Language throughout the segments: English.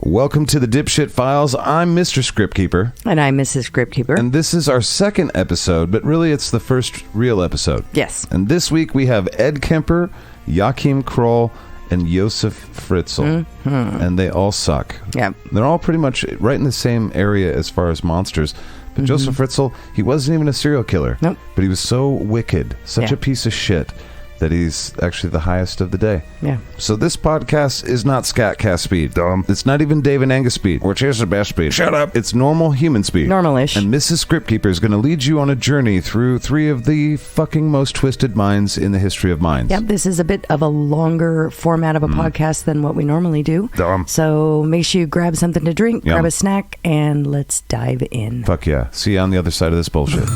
Welcome to the Dipshit Files. I'm Mr. Scriptkeeper. And I'm Mrs. Scriptkeeper. And this is our second episode, but really it's the first real episode. Yes. And this week we have Ed Kemper, Joachim Kroll, and Josef Fritzl. Mm-hmm. And they all suck. Yeah. They're all pretty much right in the same area as far as monsters. But Josef Fritzl, he wasn't even a serial killer. Nope. But he was so wicked, such a piece of shit, that he's actually the highest of the day. Yeah. So this podcast is not SkatCast speed, dumb. It's not even Dave and Angus speed, which is the best speed. Shut up. It's normal human speed. Normal-ish. And Mrs. Scriptkeeper is going to lead you on a journey through three of the fucking most twisted minds in the history of minds. Yep, this is a bit of a longer format of a podcast than what we normally do. Dumb. So make sure you grab something to drink, Yum. grab a snack, and let's dive in. Fuck yeah. See you on the other side of this bullshit.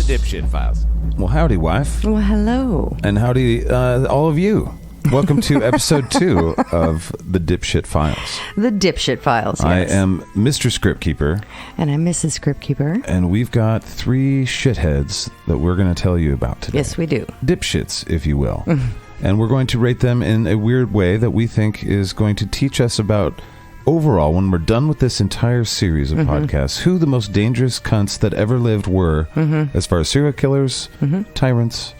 Dipshit Files. Well, howdy, wife. Well, hello. And howdy, all of you. Welcome to episode 2 of the Dipshit Files. The Dipshit Files, yes. I am Mr. Scriptkeeper. And I'm Mrs. Scriptkeeper. And we've got 3 shitheads that we're going to tell you about today. Yes, we do. Dipshits, if you will. And we're going to rate them in a weird way that we think is going to teach us about, overall, when we're done with this entire series of podcasts, who the most dangerous cunts that ever lived were as far as serial killers, tyrants,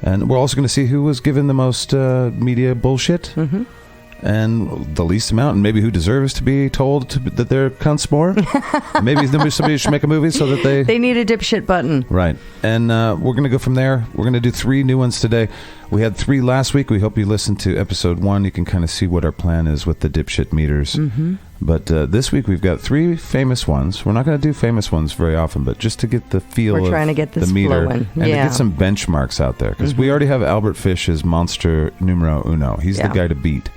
and we're also going to see who was given the most media bullshit and the least amount, and maybe who deserves to be told that they're cunts more. Maybe somebody should make a movie so that they need a dipshit button. Right. And we're going to go from there. We're going to do 3 new ones today. We had 3 last week. We hope you listened to episode 1. You can kind of see what our plan is with the dipshit meters. But this week we've got 3 famous ones. We're not going to do famous ones very often, but just to get the feel We're trying to get this the meter flowing. and to get some benchmarks out there. Because we already have Albert Fish as monster numero uno. He's the guy to beat.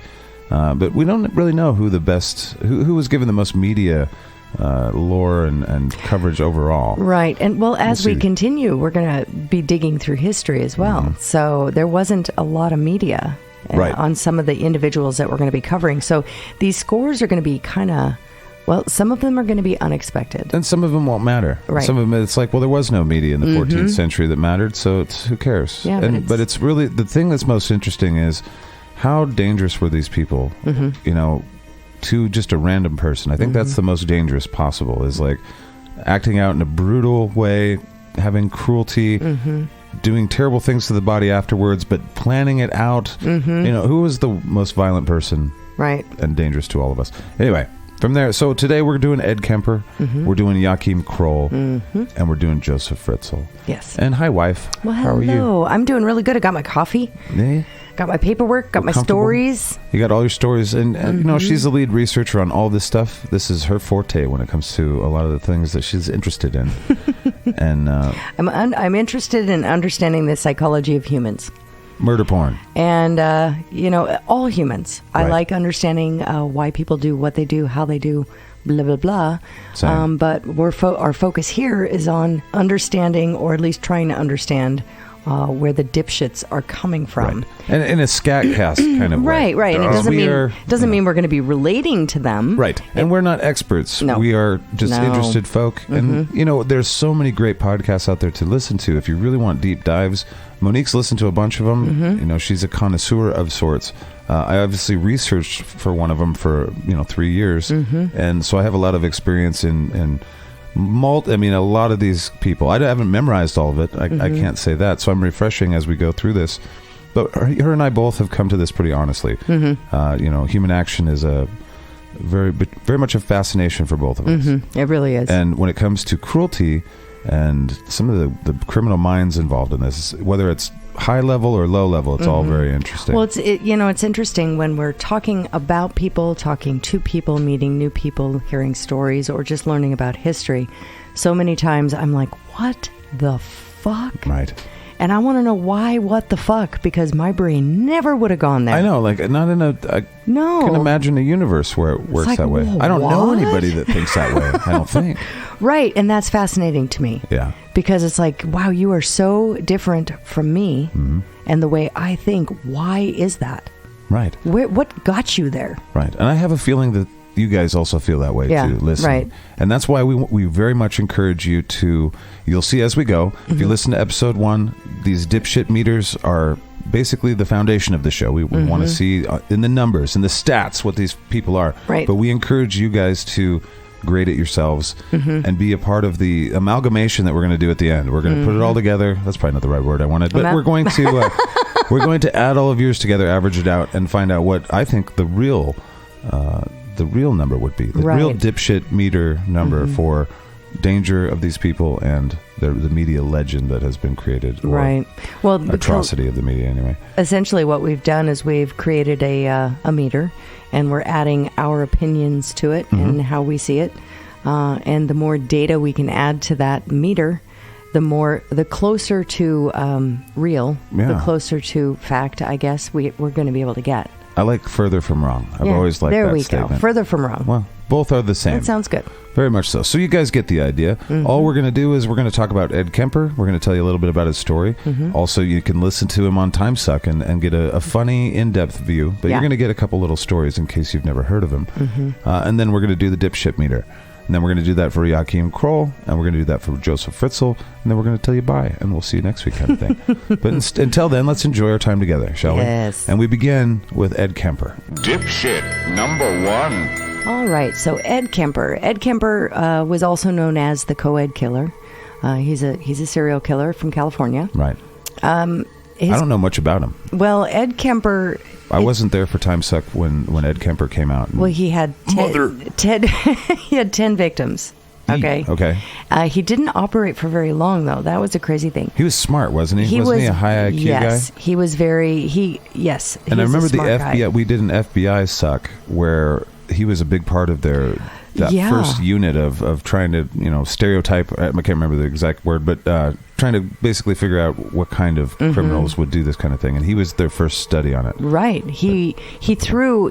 But we don't really know who the best, who was given the most media lore and coverage overall. Right. And well, as we continue, we're going to be digging through history as well. So there wasn't a lot of media on some of the individuals that we're going to be covering. So these scores are going to be kind of, well, some of them are going to be unexpected. And some of them won't matter. Right. Some of them, it's like, well, there was no media in the 14th century that mattered, so it's who cares? Yeah, but it's really, the thing that's most interesting is how dangerous were these people, you know, to just a random person. I think that's the most dangerous possible, is like acting out in a brutal way, having cruelty, doing terrible things to the body afterwards, but planning it out. You know, who was the most violent person? Right. And dangerous to all of us. Anyway, from there, so today we're doing Ed Kemper, we're doing Joachim Kroll, and we're doing Josef Fritzl. Yes. And hi, wife. Well, how are you? hello. I'm doing really good. I got my coffee. Yeah. Got my paperwork, got my stories. You got all your stories, and you know, she's the lead researcher on all this stuff. This is her forte when it comes to a lot of the things that she's interested in. And I'm interested in understanding the psychology of humans. Murder porn. And, you know, all humans. I Right. like understanding why people do what they do, how they do, blah, blah, blah. Same. But our focus here is on understanding, or at least trying to understand, where the dipshits are coming from. Right. And in a SkatCast kind of way. Right. And it doesn't mean we're going to be relating to them. Right. And we're not experts. No. We are just interested folk. And, you know, there's so many great podcasts out there to listen to. If you really want deep dives, Monique's listened to a bunch of them. You know, she's a connoisseur of sorts. I obviously researched for one of them for, 3 years. And so I have a lot of experience in a lot of these people. I haven't memorized all of it. I can't say that. So I'm refreshing as we go through this. But her and I both have come to this pretty honestly. Human action is a very much a fascination for both of us. It really is. And when it comes to cruelty and some of the criminal minds involved in this, whether it's high level or low level, it's all very interesting. Well, it's interesting when we're talking about people, talking to people, meeting new people, hearing stories, or just learning about history. So many times I'm like, what the fuck? Right. And I want to know why, what the fuck, because my brain never would have gone there. I know, like, not in a... No. I can imagine a universe where it works that way. I don't know anybody that thinks that way, I don't think. Right, and that's fascinating to me. Yeah. Because it's like, wow, you are so different from me and the way I think. Why is that? Right. What got you there? Right. And I have a feeling that you guys also feel that way too, listening. Right. And that's why we very much encourage you to, you'll see as we go, if you listen to episode 1, these dipshit meters are basically the foundation of the show. We want to see in the numbers, in the stats, what these people are. Right. But we encourage you guys to grade it yourselves and be a part of the amalgamation that we're going to do at the end. We're going to put it all together. That's probably not the right word I wanted, but we're going to add all of yours together, average it out, and find out what I think the real number would be. The real dipshit meter number for danger of these people and the media legend that has been created. Right. Well, atrocity of the media, anyway. Essentially, what we've done is we've created a meter, and we're adding our opinions to it and how we see it. And the more data we can add to that meter, the closer to real, the closer to fact, I guess, we're going to be able to get. I like further from wrong. I've always liked that statement. There we go. Further from wrong. Well, both are the same. That sounds good. Very much so. So you guys get the idea. All we're going to do is we're going to talk about Ed Kemper. We're going to tell you a little bit about his story. Also, you can listen to him on Timesuck and get a funny, in-depth view. But you're going to get a couple little stories in case you've never heard of him. And then we're going to do the dipshit meter. And then we're going to do that for Joachim Kroll, and we're going to do that for Josef Fritzl, and then we're going to tell you bye, and we'll see you next week kind of thing. But until then, let's enjoy our time together, shall we? Yes. And we begin with Ed Kemper. Dipshit number 1. All right, so Ed Kemper. Ed Kemper was also known as the co-ed killer. He's a serial killer from California. Right. I don't know much about him. Well, Ed Kemper... I wasn't there for Timesuck when Ed Kemper came out. Well, he had 10 he had 10 victims. Okay. Okay. He didn't operate for very long, though. That was a crazy thing. He was smart, wasn't he? Wasn't he a high IQ guy? Yes, he was very. Yes. And I remember the FBI. Guy. We did an FBI suck where he was a big part of that first unit of trying to stereotype. I can't remember the exact word, but trying to basically figure out what kind of criminals would do this kind of thing, and he was their first study on it. Right. He threw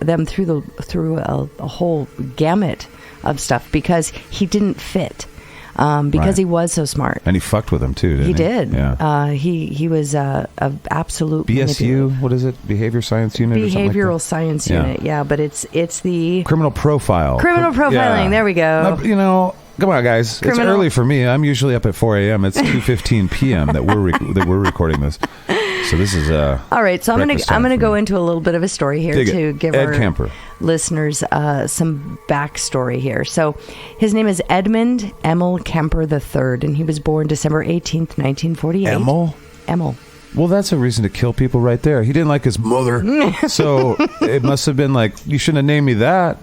them through a whole gamut of stuff because he didn't fit. Because he was so smart, and he fucked with them too. Didn't he? He did. Yeah. He was a absolute BSU. What is it? Behavior Science Unit. Behavioral Science Unit. Yeah, but it's the criminal profile. Criminal profiling. Yeah. There we go. Come on, guys. It's early for me. I'm usually up at 4 a.m. It's 2:15 p.m. that we're recording this. So this is all right. So I'm gonna go into a little bit of a story here to give Ed our Kemper listeners some backstory here. So his name is Edmund Kemper III, and he was born December 18th, 1948. Emil. Well, that's a reason to kill people right there. He didn't like his mother, so it must have been like, you shouldn't have named me that.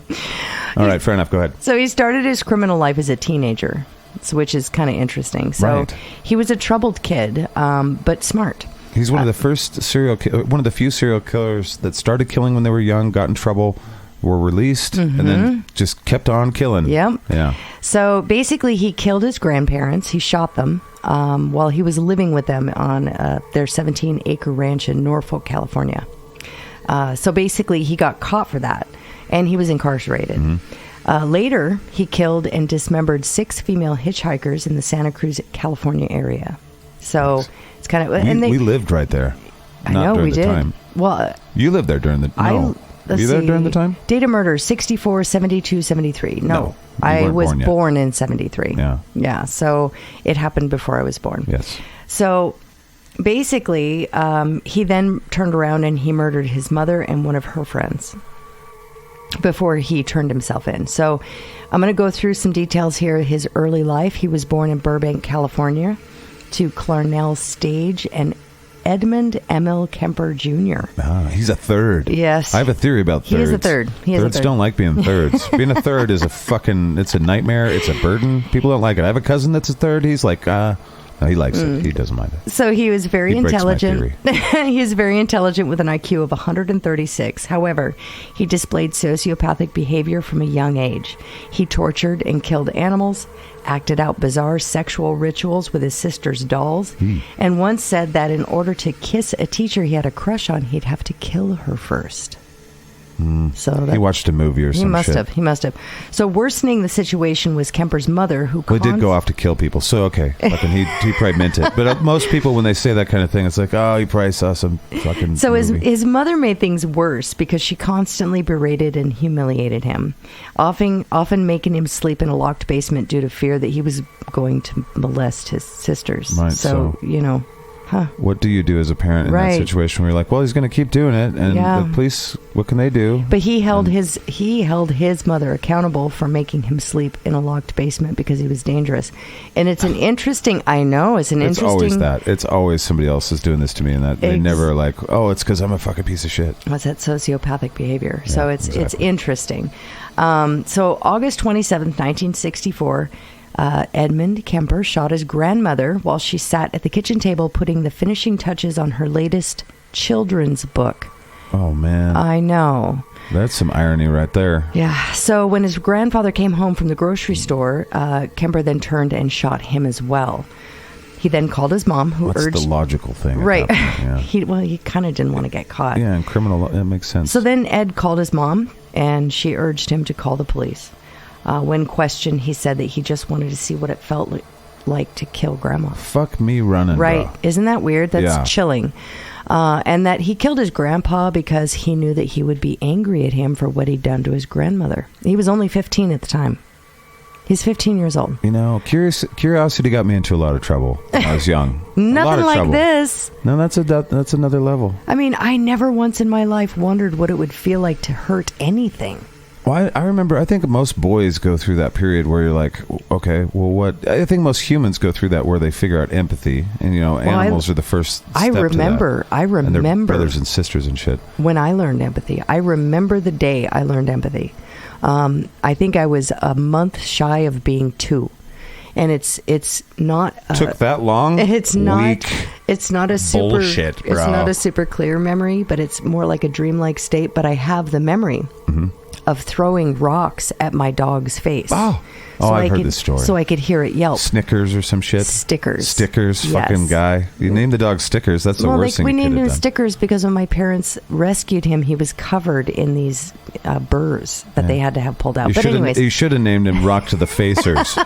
All right, fair enough. Go ahead. So he started his criminal life as a teenager, which is kind of interesting. So he was a troubled kid, but smart. He's one of the few serial killers that started killing when they were young, got in trouble, were released, and then just kept on killing. Yep. Yeah. So basically, he killed his grandparents. He shot them while he was living with them on their 17-acre ranch in Norfolk, California. So basically, he got caught for that, and he was incarcerated. Later, he killed and dismembered 6 female hitchhikers in the Santa Cruz, California area. So it's kind of... We lived right there. I know, we did. Time. Well, you lived there during the... No. Were you there during the time? Date of murder, 64, 72, 73. No. I was born in 73. Yeah. Yeah, so it happened before I was born. Yes. So basically, he then turned around and he murdered his mother and one of her friends before he turned himself in. So I'm going to go through some details here. His early life, he was born in Burbank, California, to Clarnell Stage and Edmund Kemper Jr. He's a third. Yes. I have a theory about thirds. He is a third. Thirds don't like being thirds. Being a third is it's a nightmare. It's a burden. People don't like it. I have a cousin that's a third. He's like, No, he likes it. He doesn't mind it. So he was very intelligent. He was very intelligent with an IQ of 136. However, he displayed sociopathic behavior from a young age. He tortured and killed animals, acted out bizarre sexual rituals with his sister's dolls, and once said that in order to kiss a teacher he had a crush on, he'd have to kill her first. So he watched a movie or some shit. He must have. So worsening the situation was Kemper's mother, who did go off to kill people. So, okay. Fucking he probably meant it. But most people, when they say that kind of thing, it's like, oh, he probably saw some fucking So movie. his mother made things worse because she constantly berated and humiliated him, often making him sleep in a locked basement due to fear that he was going to molest his sisters. Right, so you know... What do you do as a parent in that situation where you're like, well, he's going to keep doing it, and the police, what can they do? But he held his mother accountable for making him sleep in a locked basement because he was dangerous. And it's an interesting. It's always that. It's always somebody else is doing this to me, and that they never are like, oh, it's because I'm a fucking piece of shit. That's that sociopathic behavior. Yeah, so it's interesting. So August 27th, 1964. Edmund Kemper shot his grandmother while she sat at the kitchen table putting the finishing touches on her latest children's book. Oh, man. I know. That's some irony right there. Yeah. So when his grandfather came home from the grocery store, Kemper then turned and shot him as well. He then called his mom, who urged... That's the logical thing. Right. Yeah. He kind of didn't want to get caught. Yeah, in criminal law, that makes sense. So then Ed called his mom, and she urged him to call the police. When questioned, he said that he just wanted to see what it felt like to kill Grandma. Fuck me running, right? bro. Isn't that weird? That's chilling. And that he killed his grandpa because he knew that he would be angry at him for what he'd done to his grandmother. He was only 15 at the time. He's 15 years old. You know, curiosity got me into a lot of trouble when I was young. Nothing like trouble. This. No, that's another level. I mean, I never once in my life wondered what it would feel like to hurt anything. Well, I remember, I think most boys go through that period where you're like, okay, well, what? I think most humans go through that where they figure out empathy. And, animals are the first step I remember. And their brothers and sisters and shit. When I learned empathy. I remember the day I learned empathy. I think I was a month shy of being 2. And it's not... Took that long? It's not... Weak. It's not a super... Bullshit, bro. It's not a super clear memory, but it's more like a dreamlike state. But I have the memory of throwing rocks at my dog's face. I've heard this story. So I could hear it yelp. Snickers or some shit? Stickers. Yes. Fucking guy. You named the dog Stickers. That's the worst thing you could have done. We named him Stickers because when my parents rescued him, he was covered in these burrs that they had to have pulled out. You should have named him Rock to the Facers.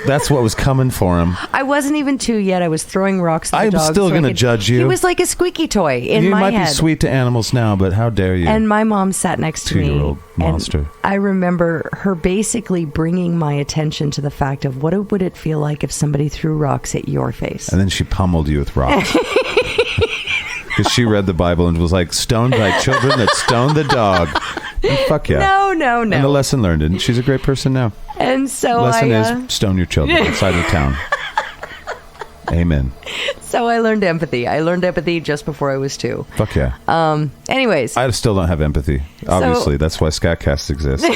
That's what was coming for him. I wasn't even 2 yet. I was throwing rocks at the dog. I'm still going to judge you. He was like a squeaky toy in my head. You might be sweet to animals now, but how dare you? And my mom sat next to me. 2-year-old monster. I remember her basically bringing my attention to the fact of what would it feel like if somebody threw rocks at your face. And then she pummeled you with rocks. Because she read the Bible and was like, stoned thy children that stoned the dog. And fuck yeah. No. And the lesson learned. And she's a great person now. And so lesson is stone your children outside of town. Amen. So I learned empathy. I learned empathy just before I was 2. Fuck yeah. Anyways. I still don't have empathy. Obviously. That's why SkatCast exists.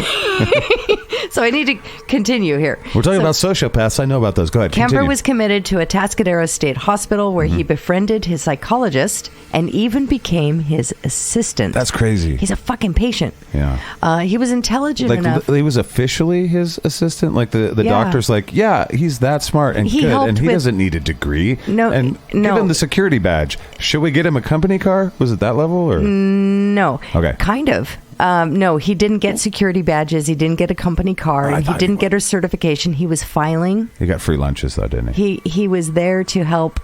So I need to continue here. We're talking about sociopaths. I know about those. Go ahead. Kemper continue. was committed to a Atascadero State Hospital where he befriended his psychologist and even became his assistant. That's crazy. He's a fucking patient. Yeah. He was intelligent enough. He was officially his assistant? Like the doctor's like, yeah, he's that smart and good. And he doesn't need a degree. No. And give him the security badge. Should we get him a company car? Was it that level? Or no. Okay. Kind of. No, he didn't get security badges. He didn't get a company car. He didn't get a certification. He was filing. He got free lunches, though, didn't he? He was there to help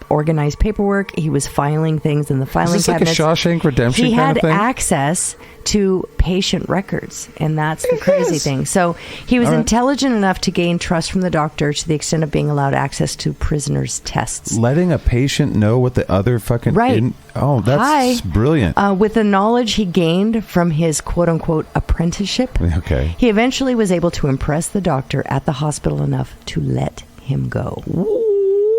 organize paperwork. He was filing things in the filing cabinets. Is this like a Shawshank Redemption kind of thing? He had access to patient records, and that's the crazy thing. So he was intelligent enough to gain trust from the doctor to the extent of being allowed access to prisoners' tests. Letting a patient know what the other fucking... that's brilliant. With the knowledge he gained from his quote-unquote apprenticeship, he eventually was able to impress the doctor at the hospital enough to let him go.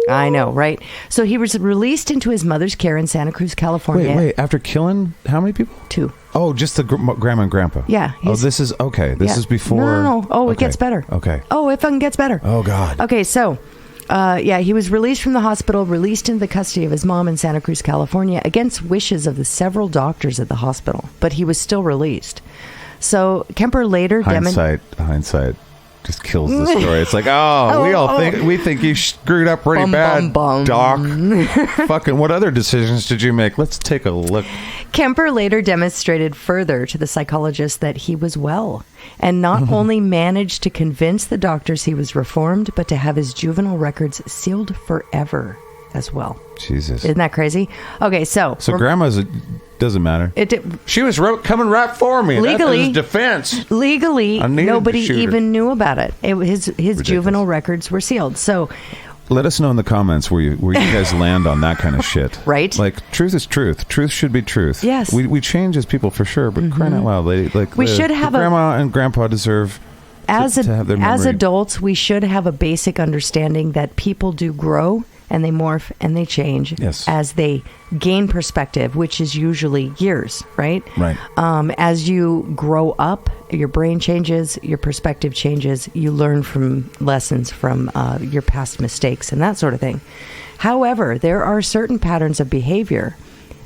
I know, right? So he was released into his mother's care in Santa Cruz, California. Wait. After killing how many people? 2. Oh, just the grandma and grandpa? Yeah. This is... Okay. This is before... No. Oh, it gets better. Okay. Oh, it fucking gets better. Oh, God. Okay, so He was released from the hospital, released into the custody of his mom in Santa Cruz, California, against wishes of the several doctors at the hospital. But he was still released. So Kemper later... Hindsight just kills the story. It's like, we think you screwed up pretty bad, Doc. Fucking what other decisions did you make? Let's take a look. Kemper later demonstrated further to the psychologist that he was well, and not only managed to convince the doctors he was reformed, but to have his juvenile records sealed forever as well. Jesus. Isn't that crazy? Okay, so grandma's... Doesn't matter. She was coming right for me. Legally, that was defense. Legally, nobody even knew about it. His juvenile records were sealed. So, let us know in the comments where you guys land on that kind of shit. Right? Like, truth is truth. Truth should be truth. Yes. We change as people for sure, but crying out loud, lady. Like, we should have grandma and grandpa deserve to have their memory. As adults, we should have a basic understanding that people do grow and they morph and they change as they gain perspective, which is usually years, right? Right. As you grow up, your brain changes, your perspective changes, you learn from lessons from your past mistakes and that sort of thing. However, there are certain patterns of behavior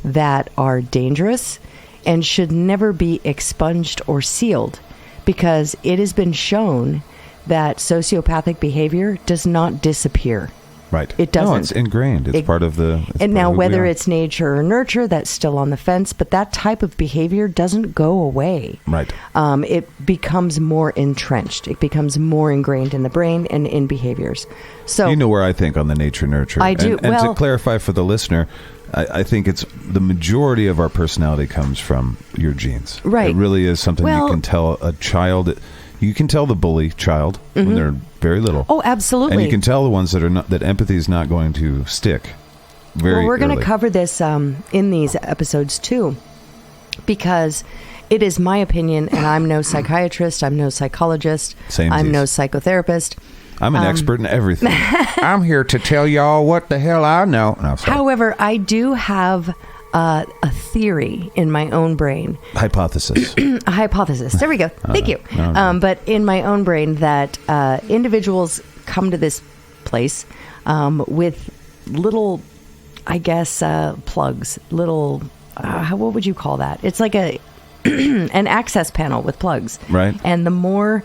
that are dangerous and should never be expunged or sealed, because it has been shown that sociopathic behavior does not disappear. Right. It doesn't. No, it's ingrained. It's part of the... And now, whether it's nature or nurture, that's still on the fence, but that type of behavior doesn't go away. Right. It becomes more entrenched. It becomes more ingrained in the brain and in behaviors. So you know where I think on the nature-nurture. I do. And to clarify for the listener, I think it's the majority of our personality comes from your genes. Right. It really is something you can tell a child... You can tell the bully child when they're very little. Oh, absolutely. And you can tell the ones that are not, that empathy is not going to stick. Well, we're going to cover this in these episodes too, because it is my opinion, and I'm no psychiatrist, I'm no psychologist, I'm no psychotherapist. I'm an expert in everything. I'm here to tell y'all what the hell I know. No, however, I do have a theory in my own brain. Hypothesis. A hypothesis. There we go. Thank you. No. But in my own brain, that individuals come to this place with little, I guess, plugs. Little, what would you call that? It's like an access panel with plugs. Right. And the more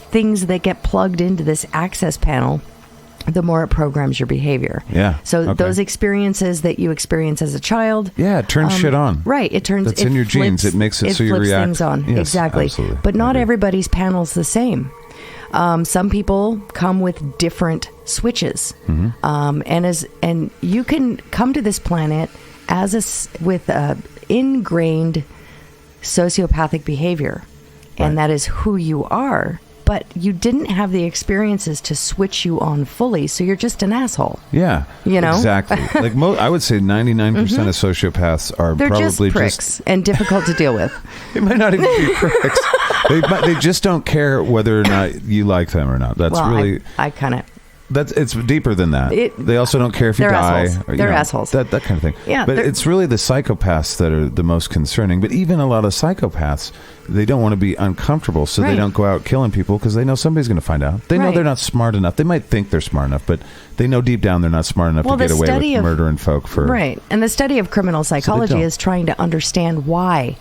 things that get plugged into this access panel, the more it programs your behavior. Yeah. So those experiences that you experience as a child. Yeah, it turns shit on. Right. It turns. That's in your genes. It makes it so you react. Things on. Yes, exactly. Absolutely. But not everybody's panel's the same. Some people come with different switches. And you can come to this planet with ingrained sociopathic behavior. Right. And that is who you are. But you didn't have the experiences to switch you on fully, so you're just an asshole. Yeah, you know exactly. Like I would say, 99% of sociopaths are probably just pricks and difficult to deal with. They might not even be pricks. They just don't care whether or not you like them or not. That's really. I kind of. It's deeper than that. They also don't care if you die. Assholes. They're assholes. That kind of thing. Yeah, but it's really the psychopaths that are the most concerning. But even a lot of psychopaths, they don't want to be uncomfortable, so they don't go out killing people because they know somebody's going to find out. They know they're not smart enough. They might think they're smart enough, but they know deep down they're not smart enough to get away with murdering folk for... Right. And the study of criminal psychology is trying to understand why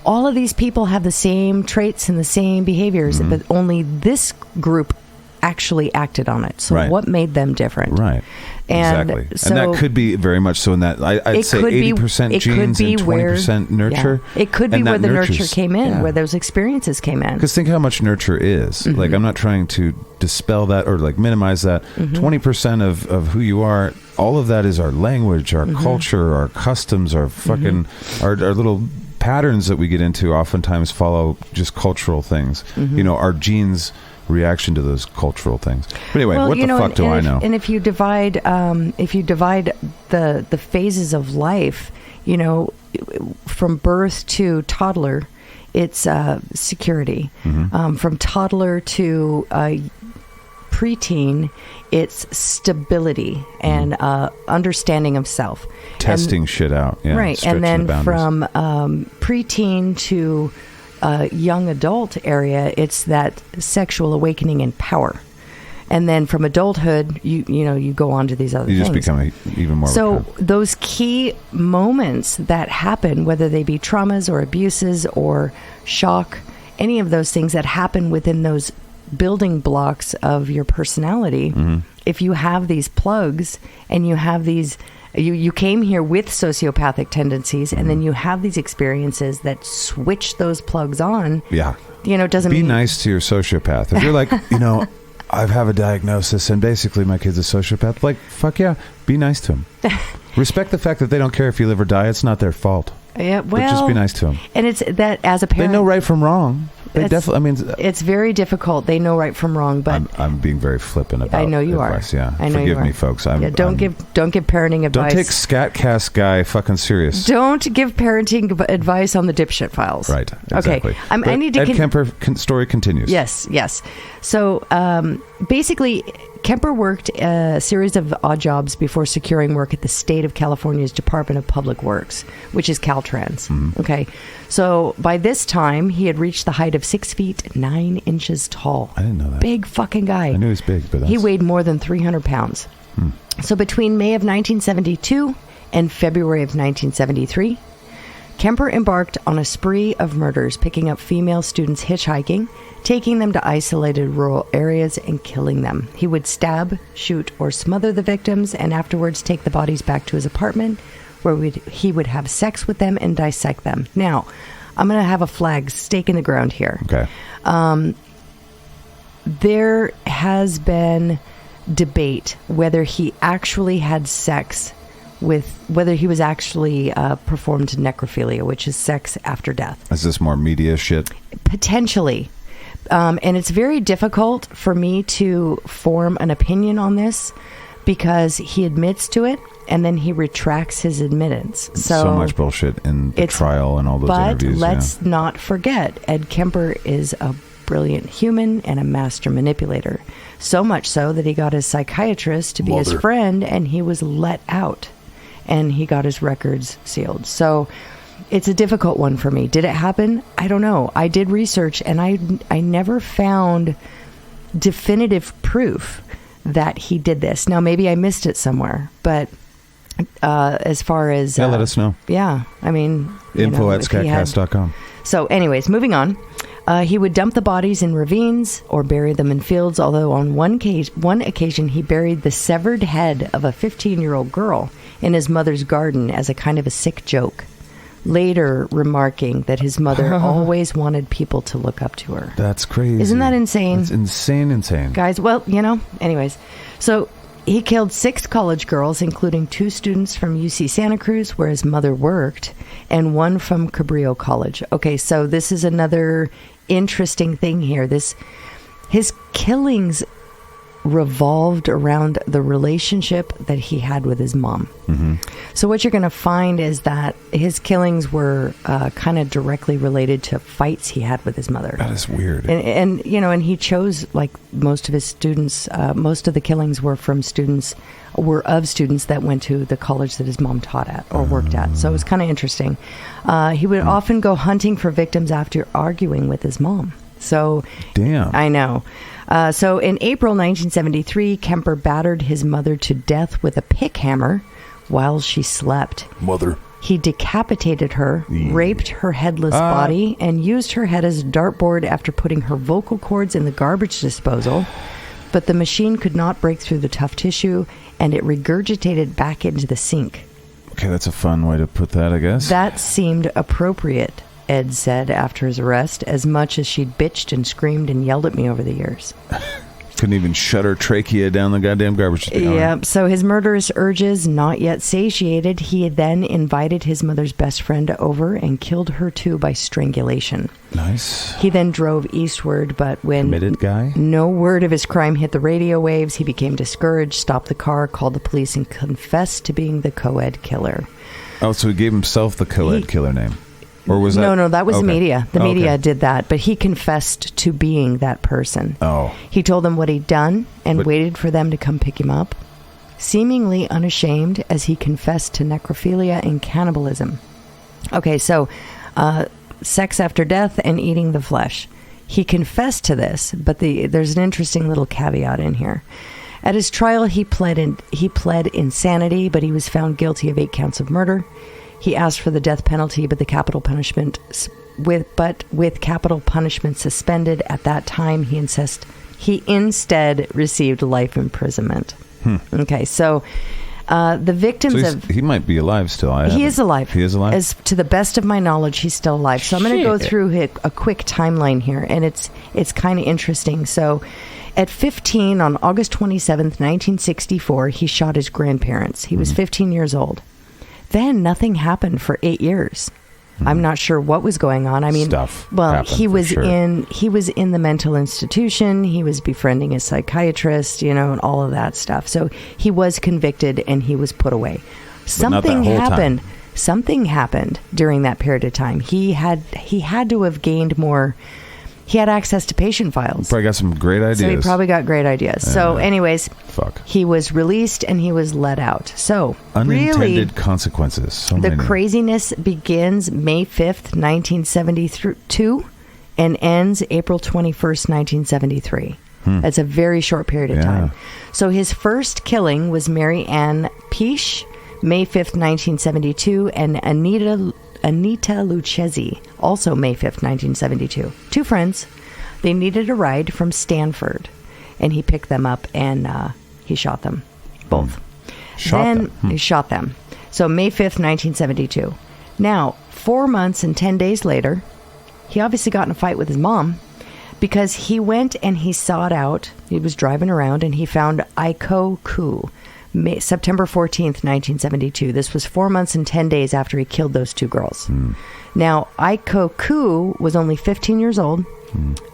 all of these people have the same traits and the same behaviors, but only this group actually acted on it. So what made them different? Right. And exactly. So and that could be very much so in that I'd say 80% genes and 20% nurture. Yeah. It could be where the nurture came in, where those experiences came in. Because think how much nurture is. Like, I'm not trying to dispel that or like minimize that. 20% of who you are, all of that is our language, our culture, our customs, our fucking our little patterns that we get into oftentimes follow just cultural things. You know, our genes reaction to those cultural things. But anyway, what the fuck do I know? And if you divide the phases of life, you know, from birth to toddler, it's security. From toddler to preteen, it's stability and understanding of self. Testing shit out. Yeah, right. And then from preteen to young adult area, it's that sexual awakening and power. And then from adulthood, you go on to these other things. You just become even more. So those key moments that happen, whether they be traumas or abuses or shock, any of those things that happen within those building blocks of your personality, if you have these plugs and you have these, you came here with sociopathic tendencies, and then you have these experiences that switch those plugs on. Yeah. It doesn't be nice to your sociopath. If you're like, I have a diagnosis and basically my kid's a sociopath, like, fuck yeah, be nice to him. Respect the fact that they don't care if you live or die. It's not their fault. Yeah, well, but just be nice to them. And it's that as a parent, they know right from wrong. They definitely. It's very difficult. They know right from wrong, but I'm being very flippant about. I know you advice, are. Yeah, I know forgive you are. me, folks. Don't give parenting advice. Don't take SkatCast guy fucking serious. Don't give parenting advice on the dipshit files. Right. Exactly. Okay. I need to. Ed Kemper story continues. Yes. So basically, Kemper worked a series of odd jobs before securing work at the state of California's Department of Public Works, which is Caltrans. Okay. So by this time, he had reached the height of 6 feet 9 inches tall. I didn't know that. Big fucking guy. I knew he was big, but he weighed more than 300 pounds. So between May of 1972 and February of 1973, Kemper embarked on a spree of murders, picking up female students hitchhiking, taking them to isolated rural areas, and killing them. He would stab, shoot, or smother the victims, and afterwards take the bodies back to his apartment, where he would have sex with them and dissect them. Now, I'm going to have a stake in the ground here. Okay. There has been debate whether he actually had sex whether he was actually performed necrophilia, which is sex after death. Is this more media shit? Potentially. And it's very difficult for me to form an opinion on this because he admits to it and then he retracts his admittance. So much bullshit in the trial and all those interviews. But let's not forget, Ed Kemper is a brilliant human and a master manipulator. So much so that he got his psychiatrist to be his friend, and he was let out. And he got his records sealed. So it's a difficult one for me. Did it happen? I don't know. I did research, and I never found definitive proof that he did this. Now, maybe I missed it somewhere, but as far as... let us know. Yeah. I mean... info@SkatCast.com. So anyways, moving on. He would dump the bodies in ravines or bury them in fields, although on one occasion he buried the severed head of a 15-year-old girl in his mother's garden as a kind of a sick joke, later remarking that his mother always wanted people to look up to her. That's crazy. Isn't that insane? It's insane. Guys, well, anyways. So he killed 6 college girls, including 2 students from UC Santa Cruz, where his mother worked, and 1 from Cabrillo College. Okay, so this is another interesting thing here. His killings revolved around the relationship that he had with his mom. So what you're going to find is that his killings were kind of directly related to fights he had with his mother. That is weird. And he chose, like, most of his students, most of the killings were of students that went to the college that his mom taught at or worked at. So it was kind of interesting. He would often go hunting for victims after arguing with his mom. So, damn. I know. So in April 1973, Kemper battered his mother to death with a pick hammer while she slept. Mother. He decapitated her, raped her headless body, and used her head as a dartboard after putting her vocal cords in the garbage disposal. But the machine could not break through the tough tissue, and it regurgitated back into the sink. Okay, that's a fun way to put that, I guess. That seemed appropriate, Ed said after his arrest, as much as she'd bitched and screamed and yelled at me over the years. Couldn't even shut her trachea down the goddamn garbage. Yeah, so his murderous urges not yet satiated, he then invited his mother's best friend over and killed her too by strangulation. Nice. He then drove eastward, but when committed guy? No word of his crime hit the radio waves, he became discouraged, stopped the car, called the police, and confessed to being the co-ed killer. Oh, so he gave himself the co-ed killer name? Or was that... No, that was the media. The media did that, but he confessed to being that person. Oh. He told them what he'd done and waited for them to come pick him up, seemingly unashamed as he confessed to necrophilia and cannibalism. Okay, so sex after death and eating the flesh. He confessed to this, but there's an interesting little caveat in here. At his trial, he pled insanity, but he was found guilty of 8 counts of murder. He asked for the death penalty, but with capital punishment suspended at that time, he instead received life imprisonment. Okay, so the victims he might be alive still. He is alive. He is alive? As to the best of my knowledge, he's still alive. So I'm going to go through a quick timeline here, and it's kind of interesting. So at 15, on August 27th, 1964, he shot his grandparents. He was 15 years old. Then nothing happened for 8 years. I'm not sure what was going on. I mean, he was in the mental institution. He was befriending a psychiatrist, and all of that stuff. So he was convicted and he was put away. Something happened. Something happened during that period of time. He had to have gained more. He had access to patient files. Probably got some great ideas. So he probably got great ideas. So anyways, he was released and he was let out. So unintended consequences. The craziness begins May 5th, 1972 and ends April 21st, 1973. That's a very short period of time. So his first killing was Mary Ann Peach, May 5th, 1972, and Anita Lucchesi, also May 5th, 1972. 2 friends. They needed a ride from Stanford, and he picked them up and he shot them. Both. He shot them. So May 5th, 1972. Now, 4 months and 10 days later, he obviously got in a fight with his mom because he went and he sought out, he was driving around and he found Aiko Ku, September 14th, 1972. This was 4 months and 10 days after he killed those 2 girls. Now, Aiko Ku was only 15 years old,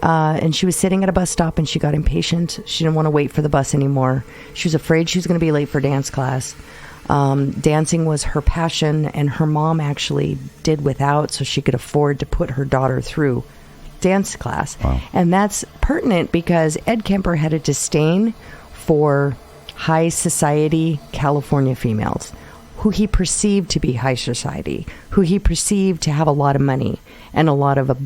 and she was sitting at a bus stop and she got impatient. She didn't want to wait for the bus anymore. She was afraid she was going to be late for dance class. Dancing was her passion, and her mom actually did without so she could afford to put her daughter through dance class. Wow. And that's pertinent because Ed Kemper had a disdain for high society California females, who he perceived to be high society, who he perceived to have a lot of money and a lot of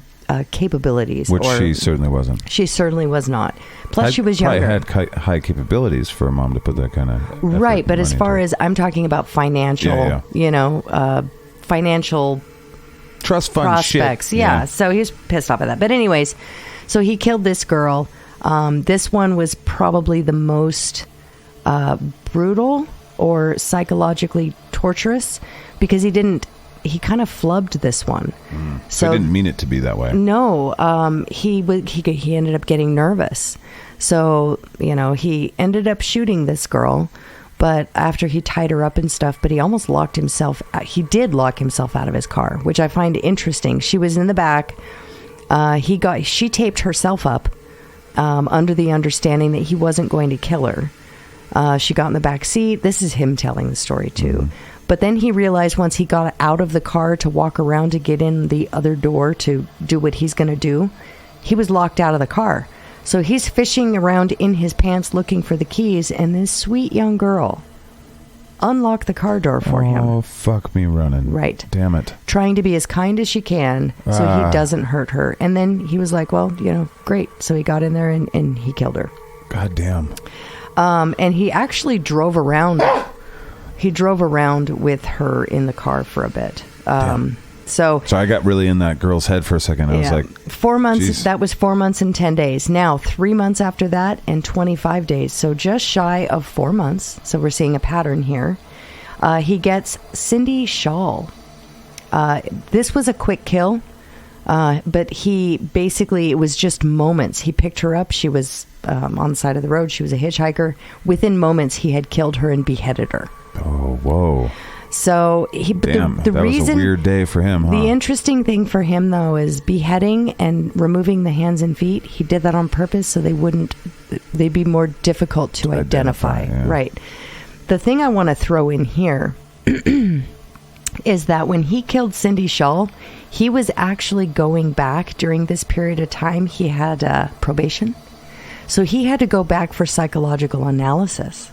capabilities. Which she certainly wasn't. She certainly was not. Plus, she was younger. Probably had high capabilities for a mom to put that kind of right. But as far as I'm talking about financial, financial trust fund prospects. Shit. Yeah. So he was pissed off at that. But anyways, so he killed this girl. This one was probably the most brutal or psychologically torturous because he kind of flubbed this one. So he didn't mean it to be that way. No, he ended up getting nervous. So, he ended up shooting this girl, but after he tied her up and stuff, but he almost he did lock himself out of his car, which I find interesting. She was in the back. She taped herself up under the understanding that he wasn't going to kill her. She got in the back seat. This is him telling the story too. But then he realized once he got out of the car to walk around to get in the other door to do what he's going to do, he was locked out of the car. So he's fishing around in his pants looking for the keys, and this sweet young girl unlocked the car door for him. Oh, fuck me running. Right. Damn it. Trying to be as kind as she can so he doesn't hurt her. And then he was like, well, great. So he got in there and he killed her. God damn. And he actually drove around. He drove around with her in the car for a bit. So I got really in that girl's head for a second. I was like, 4 months. Geez. That was 4 months and 10 days. Now 3 months after that and 25 days. So just shy of 4 months. So we're seeing a pattern here. He gets Cindy Shaw. This was a quick kill. But it was just moments. He picked her up. She was on the side of the road. She was a hitchhiker. Within moments, he had killed her and beheaded her. Oh, whoa. So that was a weird day for him, huh? The interesting thing for him, though, is beheading and removing the hands and feet. He did that on purpose so they'd be more difficult to identify. Yeah. Right. The thing I want to throw in here is that when he killed Cindy Shaw, he was actually going back during this period of time. He had probation. So he had to go back for psychological analysis.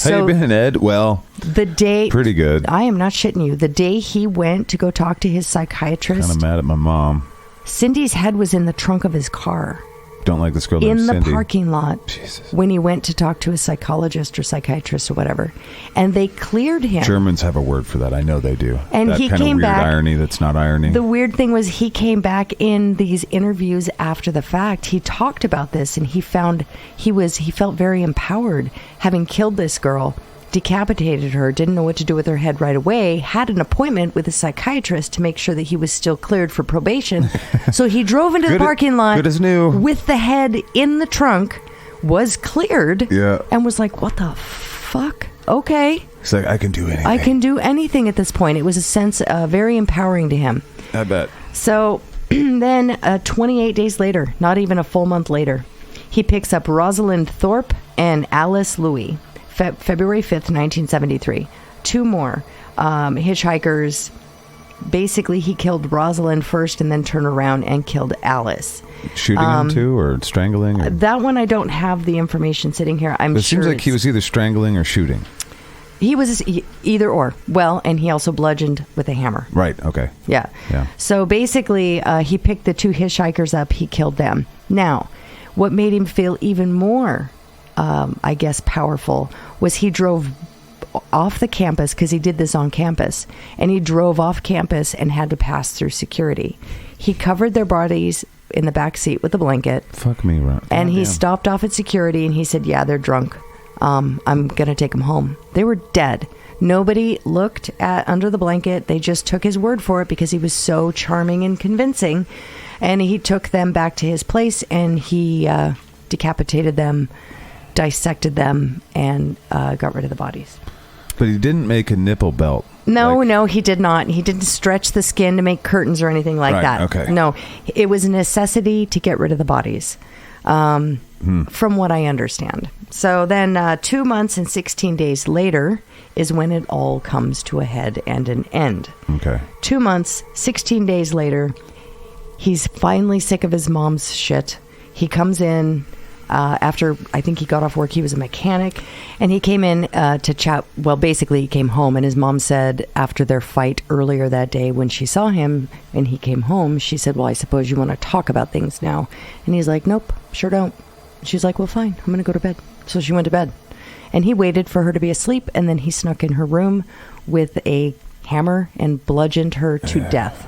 How you been, Ed? Well, pretty good. I am not shitting you. The day he went to go talk to his psychiatrist. Kind of mad at my mom. Cindy's head was in the trunk of his car. Don't like this girl in named the Cindy. parking lot. Jesus. When he went to talk to a psychologist or psychiatrist or whatever, and they cleared him. Germans have a word for that. I know they do. And that he kind came of weird back. Irony that's not irony. The weird thing was he came back in these interviews after the fact. He talked about this, and he felt very empowered, having killed this girl, decapitated her, didn't know what to do with her head right away, had an appointment with a psychiatrist to make sure that he was still cleared for probation. So he drove into the parking lot good as new. with the head in the trunk, was cleared, Yeah. and was like, what the fuck? Okay. He's like, I can do anything. I can do anything at this point. It was a sense very empowering to him. I bet. So then 28 days later, not even a full month later, he picks up Rosalind Thorpe and Alice Louis. February 5th, 1973. Two more hitchhikers. Basically, he killed Rosalind first and then turned around and killed Alice. Shooting him too, or strangling? Or? That one, I don't have the information sitting here. It seems like he was either strangling or shooting. He was either or. Well, and he also bludgeoned with a hammer. Right, okay. Yeah. So basically, he picked the two hitchhikers up. He killed them. Now, what made him feel even more I guess powerful was he drove off the campus, because he did this on campus, and he drove off campus and had to pass through security. He covered their bodies in the back seat with a blanket. Fuck me, right? And he stopped off at security and he said, yeah, they're drunk. I'm gonna take them home. They were dead. Nobody looked at under the blanket. They just took his word for it because he was so charming and convincing. And he took them back to his place and he decapitated them, dissected them, and got rid of the bodies. But he didn't make a nipple belt. No, he did not. He didn't stretch the skin to make curtains or anything like that. Okay. No, it was a necessity to get rid of the bodies, from what I understand. So then 2 months and 16 days later is when it all comes to a head and an end. Okay. 2 months, 16 days later, he's finally sick of his mom's shit. He comes in after, I think he got off work. He was a mechanic, and he came in to chat. Well, basically, he came home, and his mom said after their fight earlier that day, when she saw him and he came home, she said, well, I suppose you want to talk about things now. And he's like, nope, sure don't. She's like, well, fine, I'm going to go to bed. So she went to bed, and he waited for her to be asleep, and then he snuck in her room with a hammer and bludgeoned her to death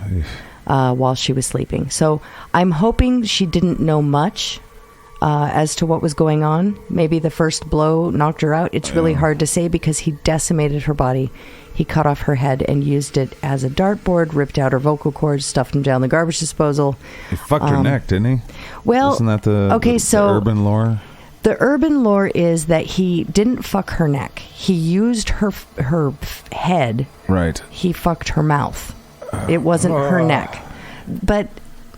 while she was sleeping. So I'm hoping she didn't know much as to what was going on. Maybe the first blow knocked her out. It's really hard to say because he decimated her body. He cut off her head and used it as a dartboard, ripped out her vocal cords, stuffed them down the garbage disposal. He fucked her neck, didn't he? Well, isn't that the urban lore? The urban lore is that he didn't fuck her neck. He used her head. Right. He fucked her mouth. It wasn't her neck. But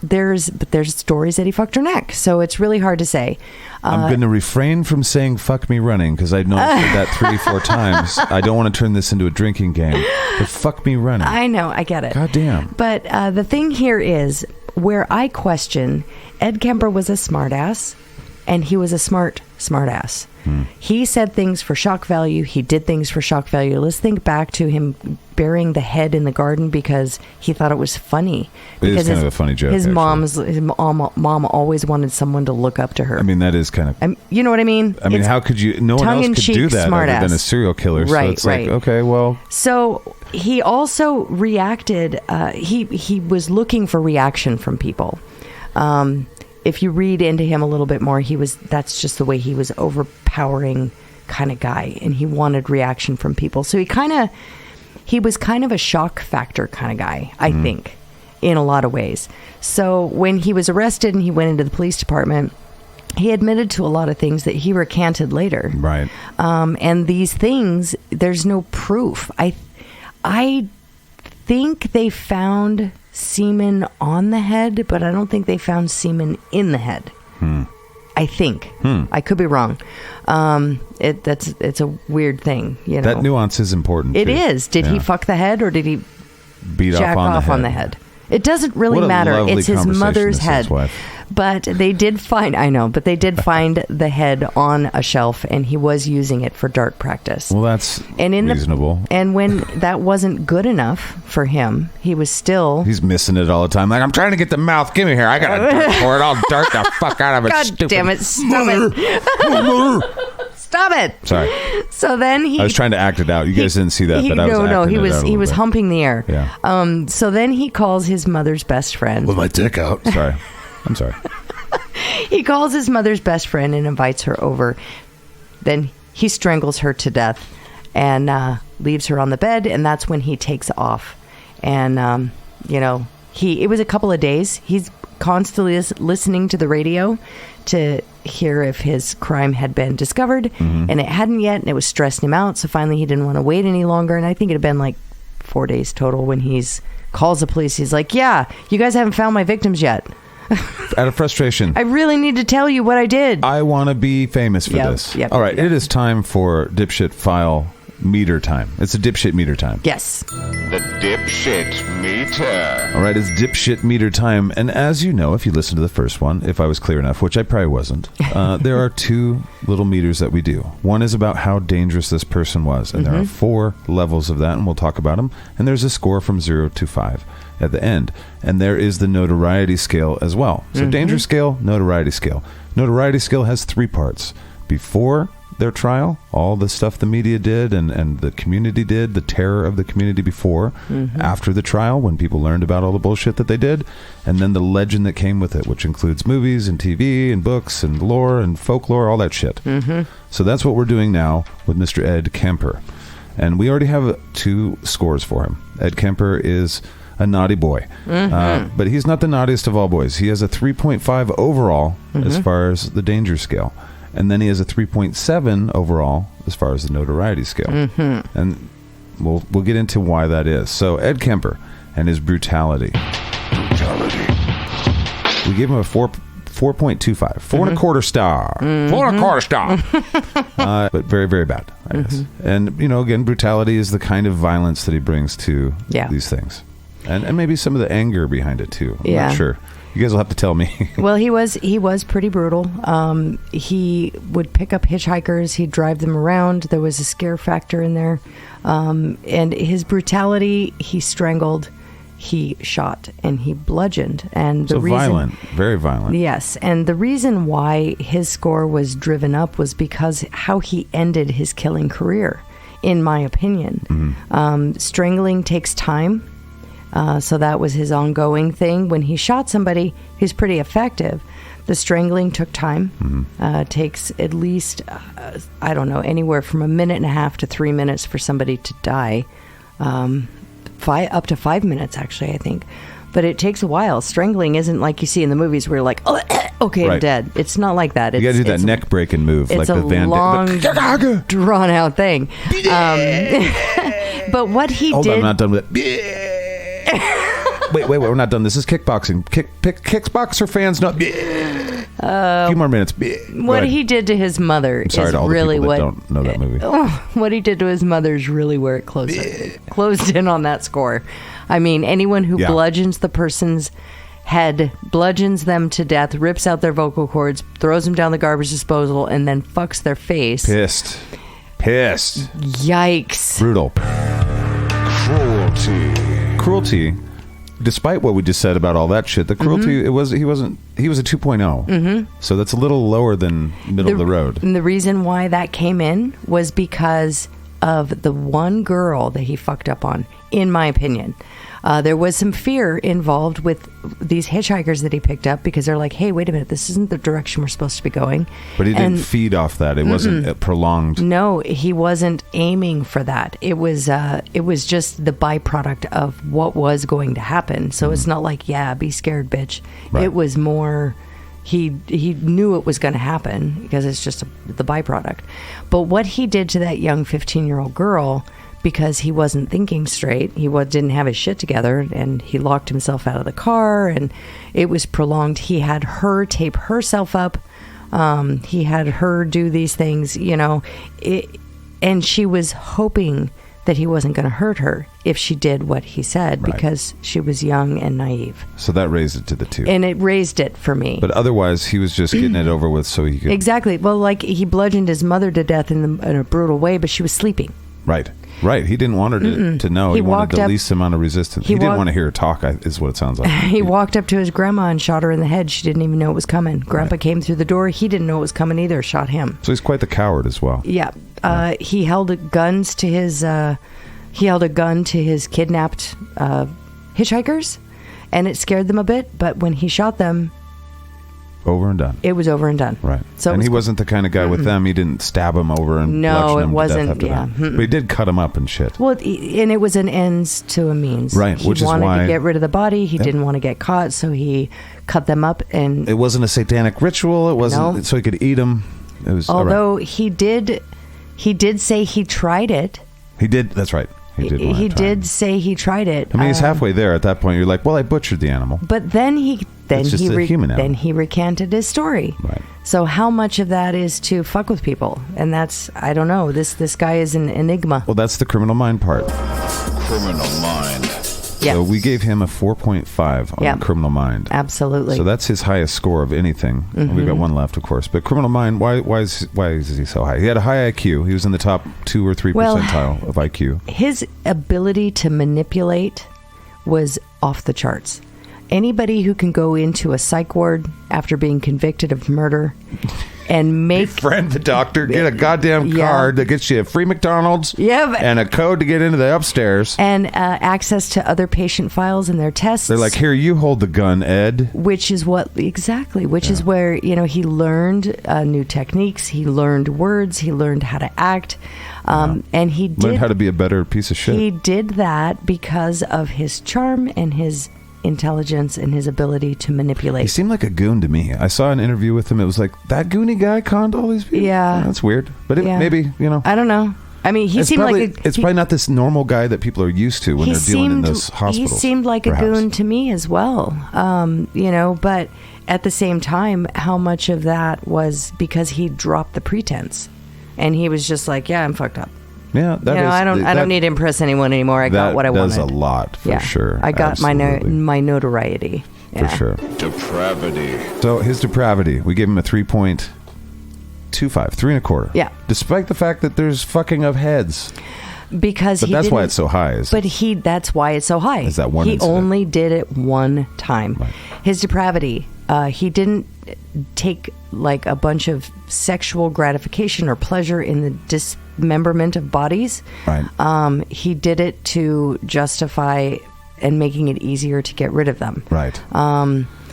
there's stories that he fucked her neck, so it's really hard to say. I'm going to refrain from saying "fuck me running" because I noticed that 3-4 times. I don't want to turn this into a drinking game, but "fuck me running." I know, I get it. God damn. But the thing here is where I question: Ed Kemper was a smartass, and he was a smartass. He said things for shock value. He did things for shock value. Let's think back to him burying the head in the garden because he thought it was funny. It is kind of a funny joke. His mom always wanted someone to look up to her. I mean, that is kind of... you know what I mean? I mean, how could you... No one else could do that other than a serial killer. Right, so it's right. like, okay, well... So he also reacted... He was looking for reaction from people. If you read into him a little bit more, that's just the way he was, overpowering kind of guy, and he wanted reaction from people. So he was kind of a shock factor kind of guy, I think, in a lot of ways. So when he was arrested and he went into the police department, he admitted to a lot of things that he recanted later. Right. And these things, there's no proof. I think they found semen on the head, but I don't think they found semen in the head. I think. I could be wrong. It's a weird thing, you know. That nuance is important. It too. is. Did he fuck the head or did he beat jack off on the head? It doesn't really matter. It's his mother's head. But they did find the head on a shelf, and he was using it for dart practice. Well, that's reasonable. And when that wasn't good enough for him, he's missing it all the time. Like, I'm trying to get the mouth. Give me here. I got a dart for it. I'll dart the fuck out of it. God damn it. Stop it. Stop it. Sorry. So then I was trying to act it out. You guys didn't see that, but I was acting it out. He was humping the air. Yeah. So then he calls his mother's best friend. With my dick out. Sorry. I'm sorry. He calls his mother's best friend and invites her over. Then he strangles her to death and leaves her on the bed, and that's when he takes off. And, it was a couple of days. He's constantly listening to the radio to hear if his crime had been discovered, and it hadn't yet, and it was stressing him out. So finally he didn't want to wait any longer, and I think it had been like 4 days total when calls the police. He's like, yeah, you guys haven't found my victims yet. Out of frustration. I really need to tell you what I did. I want to be famous for this. All right, it is time for Dipshit File Meter time. It's a Dipshit Meter time. Yes. The Dipshit Meter. All right, it's Dipshit Meter time. And as you know, if you listened to the first one, if I was clear enough, which I probably wasn't, there are 2 little meters that we do. One is about how dangerous this person was. And there are 4 levels of that, and we'll talk about them. And there's a score from 0 to 5 at the end. And there is the notoriety scale as well. So danger scale, notoriety scale. Notoriety scale has 3 parts. Before their trial, all the stuff the media did and the community did, the terror of the community before, after the trial, when people learned about all the bullshit that they did, and then the legend that came with it, which includes movies and TV and books and lore and folklore, all that shit. So that's what we're doing now with Mr. Ed Kemper. And we already have 2 scores for him. Ed Kemper is a naughty boy. But he's not the naughtiest of all boys. He has a 3.5 overall as far as the danger scale. And then he has a 3.7 overall as far as the notoriety scale. And we'll get into why that is. So Ed Kemper and his brutality. We gave him a 4.25. 4.25 star. 4.25 star. But very, very bad, I guess. And, again, brutality is the kind of violence that he brings to these things. And maybe some of the anger behind it, too. I'm not sure. You guys will have to tell me. Well, he was pretty brutal. He would pick up hitchhikers. He'd drive them around. There was a scare factor in there. And his brutality, he strangled, he shot, and he bludgeoned. And the reason, violent, very violent. Yes. And the reason why his score was driven up was because how he ended his killing career, in my opinion. Strangling takes time. So that was his ongoing thing. When he shot somebody, he's pretty effective. The strangling took time. Takes at least, anywhere from 1.5 minutes to 3 minutes for somebody to die. Up to 5 minutes, actually, I think. But it takes a while. Strangling isn't like you see in the movies where you're like, okay, I'm dead. It's not like that. You got to do that neck breaking move. It's like the Van long, drawn out thing. But what he did... Hold on, I'm not done with it. Wait, we're not done. This is kickboxing. Kickboxer fans know. A few more minutes. What he did to his mother is really what... don't know that movie. What he did to his mother is really where it closed in on that score. I mean, anyone who bludgeons the person's head, bludgeons them to death, rips out their vocal cords, throws them down the garbage disposal, and then fucks their face. Pissed. Yikes. Brutal. Cruelty. Despite what we just said about all that shit, the cruelty, he was a 2.0. So that's a little lower than middle of the road. And the reason why that came in was because of the one girl that he fucked up on, in my opinion. There was some fear involved with these hitchhikers that he picked up because they're like, hey, wait a minute, this isn't the direction we're supposed to be going. But he didn't feed off that. It wasn't prolonged. No, he wasn't aiming for that. It was just the byproduct of what was going to happen. So it's not like, be scared, bitch. Right. It was more... He knew it was going to happen because it's just the byproduct. But what he did to that young 15-year-old girl... because he wasn't thinking straight. He didn't have his shit together, and he locked himself out of the car, and it was prolonged. He had her tape herself up. He had her do these things, and she was hoping that he wasn't going to hurt her if she did what he said, because she was young and naive. So that raised it to the 2. And it raised it for me. But otherwise, he was just getting it over with so he could... Exactly. Well, like, he bludgeoned his mother to death in a brutal way, but she was sleeping. Right. He didn't want her to know. He wanted the least amount of resistance. He didn't want to hear her talk, is what it sounds like. He walked up to his grandma and shot her in the head. She didn't even know it was coming. Grandpa came through the door. He didn't know it was coming either. Shot him. So he's quite the coward as well. Yeah. He held guns to his... he held a gun to his kidnapped hitchhikers, and it scared them a bit. But when he shot them... Over and done. It was over and done. Right. So and he wasn't the kind of guy with them. He didn't stab him over and bludgeon him to death after that. But he did cut him up and shit. Well, and it was an ends to a means. Right. He wanted to get rid of the body. He didn't want to get caught, so he cut them up. And it wasn't a satanic ritual. It wasn't so he could eat them. It was. Although he did say he tried it. He did. That's right. He did say he tried it. I mean, he's halfway there at that point. You're like, well, I butchered the animal. But then he recanted his story. Right. So how much of that is to fuck with people? And that's, I don't know. This guy is an enigma. Well, that's the criminal mind part. Criminal mind. Yes. So we gave him a 4.5 on criminal mind. Absolutely. So that's his highest score of anything. Mm-hmm. We've got one left, of course. But criminal mind, why is he so high? He had a high IQ. He was in the top 2 or 3 percentile of IQ. His ability to manipulate was off the charts. Anybody who can go into a psych ward after being convicted of murder and befriend the doctor, get a goddamn card that gets you a free McDonald's and a code to get into the upstairs. And access to other patient files and their tests. They're like, here, you hold the gun, Ed. Which is where, he learned new techniques. He learned words. He learned how to act. And he learned how to be a better piece of shit. He did that because of his charm and his intelligence and his ability to manipulate. He seemed like a goon to me. I saw an interview with him. It was like, that goony guy conned all these people. Yeah. That's weird. But maybe, I don't know. I mean, it's probably not this normal guy that people are used to when they're dealing in those hospitals. He seemed like a goon to me as well. But at the same time, how much of that was because he dropped the pretense and he was just like, yeah, I'm fucked up. Yeah, I don't need to impress anyone anymore. I got what I wanted. That does a lot, for sure. I got my notoriety. For sure. Depravity. So his depravity, we gave him a 3.25, 3.25. Yeah. Despite the fact that there's fucking of heads. Because that's why it's so high. That's why it's so high. Is that one He incident. only did it one time. Right. His depravity, he didn't take like a bunch of sexual gratification or pleasure in the dismemberment of bodies. Right. He did it to justify and making it easier to get rid of them. Right.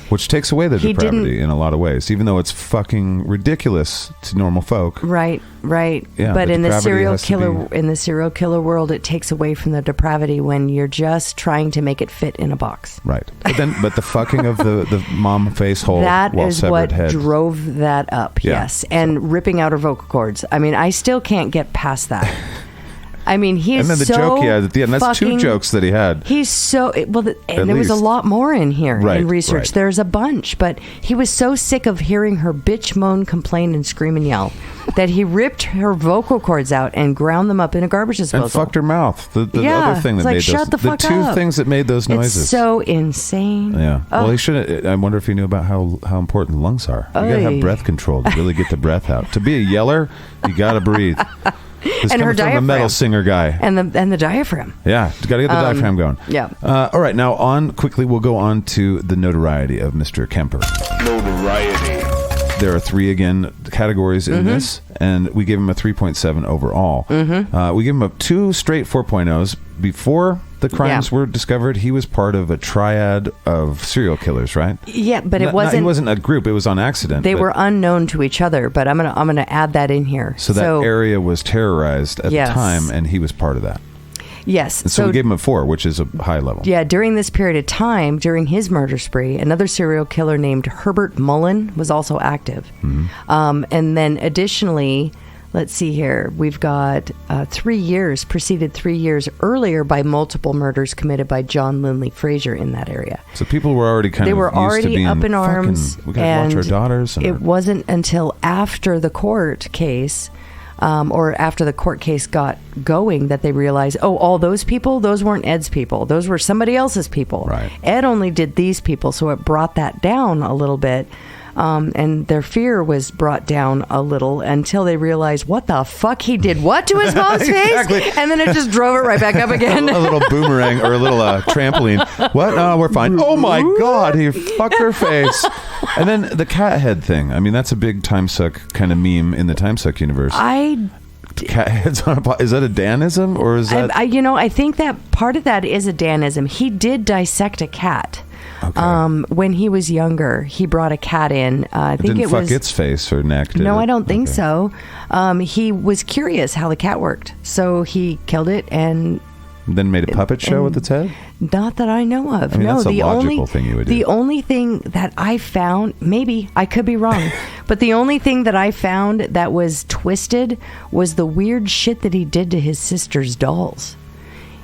Which takes away the depravity in a lot of ways, even though it's fucking ridiculous to normal folk. Right. Yeah, but in the serial killer world, it takes away from the depravity when you're just trying to make it fit in a box. Right. But the fucking of the mom face hole. That while is severed what head. drove that up. Yeah. Yes, and ripping out her vocal cords. I mean, I still can't get past that. I mean, he is so. And then the joke he had at the end. That's 2 jokes that he had. He's so well, and there was a lot more in here in research. Right. There's a bunch, but he was so sick of hearing her bitch, moan, complain, and scream and yell that he ripped her vocal cords out and ground them up in a garbage disposal. And fucked her mouth. The other thing that made shut those. The 2 things that made those noises. It's so insane. Yeah. Well, he should. I wonder if he knew about how important lungs are. You gotta have breath control to really get the breath out. To be a yeller, you gotta breathe. This and her diaphragm. From a metal singer guy. And the diaphragm. Yeah, you got to get the diaphragm going. Yeah. All right, now we'll go on to the notoriety of Mr. Kemper. Notoriety. There are 3 again categories in this, and we gave him a 3.7 overall. Mm-hmm. We gave him 2 straight 4.0s. Before the crimes were discovered, he was part of a triad of serial killers, right? Yeah, but it wasn't. He wasn't a group; it was on accident. They were unknown to each other. But I'm gonna add that in here. So that area was terrorized at the time, and he was part of that. Yes. And so we gave him a 4, which is a high level. Yeah. During this period of time, during his murder spree, another serial killer named Herbert Mullen was also active. Mm-hmm. And then additionally, let's see here, we've got 3 years, preceded 3 years earlier by multiple murders committed by John Lindley Frazier in that area. So people were already they were already up in arms. We got to watch our daughters. It wasn't until after the court case or after the court case got going, that they realized, oh, all those people, those weren't Ed's people. Those were somebody else's people. Right. Ed only did these people, so it brought that down a little bit. And their fear was brought down a little until they realized, what the fuck, he did what to his mom's Exactly. face? And then it just drove it right back up again. A little boomerang or a little trampoline. What? No, we're fine. Oh my God, he fucked her face. And then the cat head thing. I mean, that's a big time suck kind of meme in the time suck universe. Cat heads on a pot. Is that a Danism or is that? I think that part of that is a Danism. He did dissect a cat. Okay. When he was younger, he brought a cat in. I think it fuck its face or neck. Did no, it? I don't think so. He was curious how the cat worked, so he killed it and then made a puppet show with its head. Not that I know of. I mean, no, that's a the logical thing you would do. The only thing that I found, maybe I could be wrong, but the only thing that I found that was twisted was the weird shit that he did to his sister's dolls.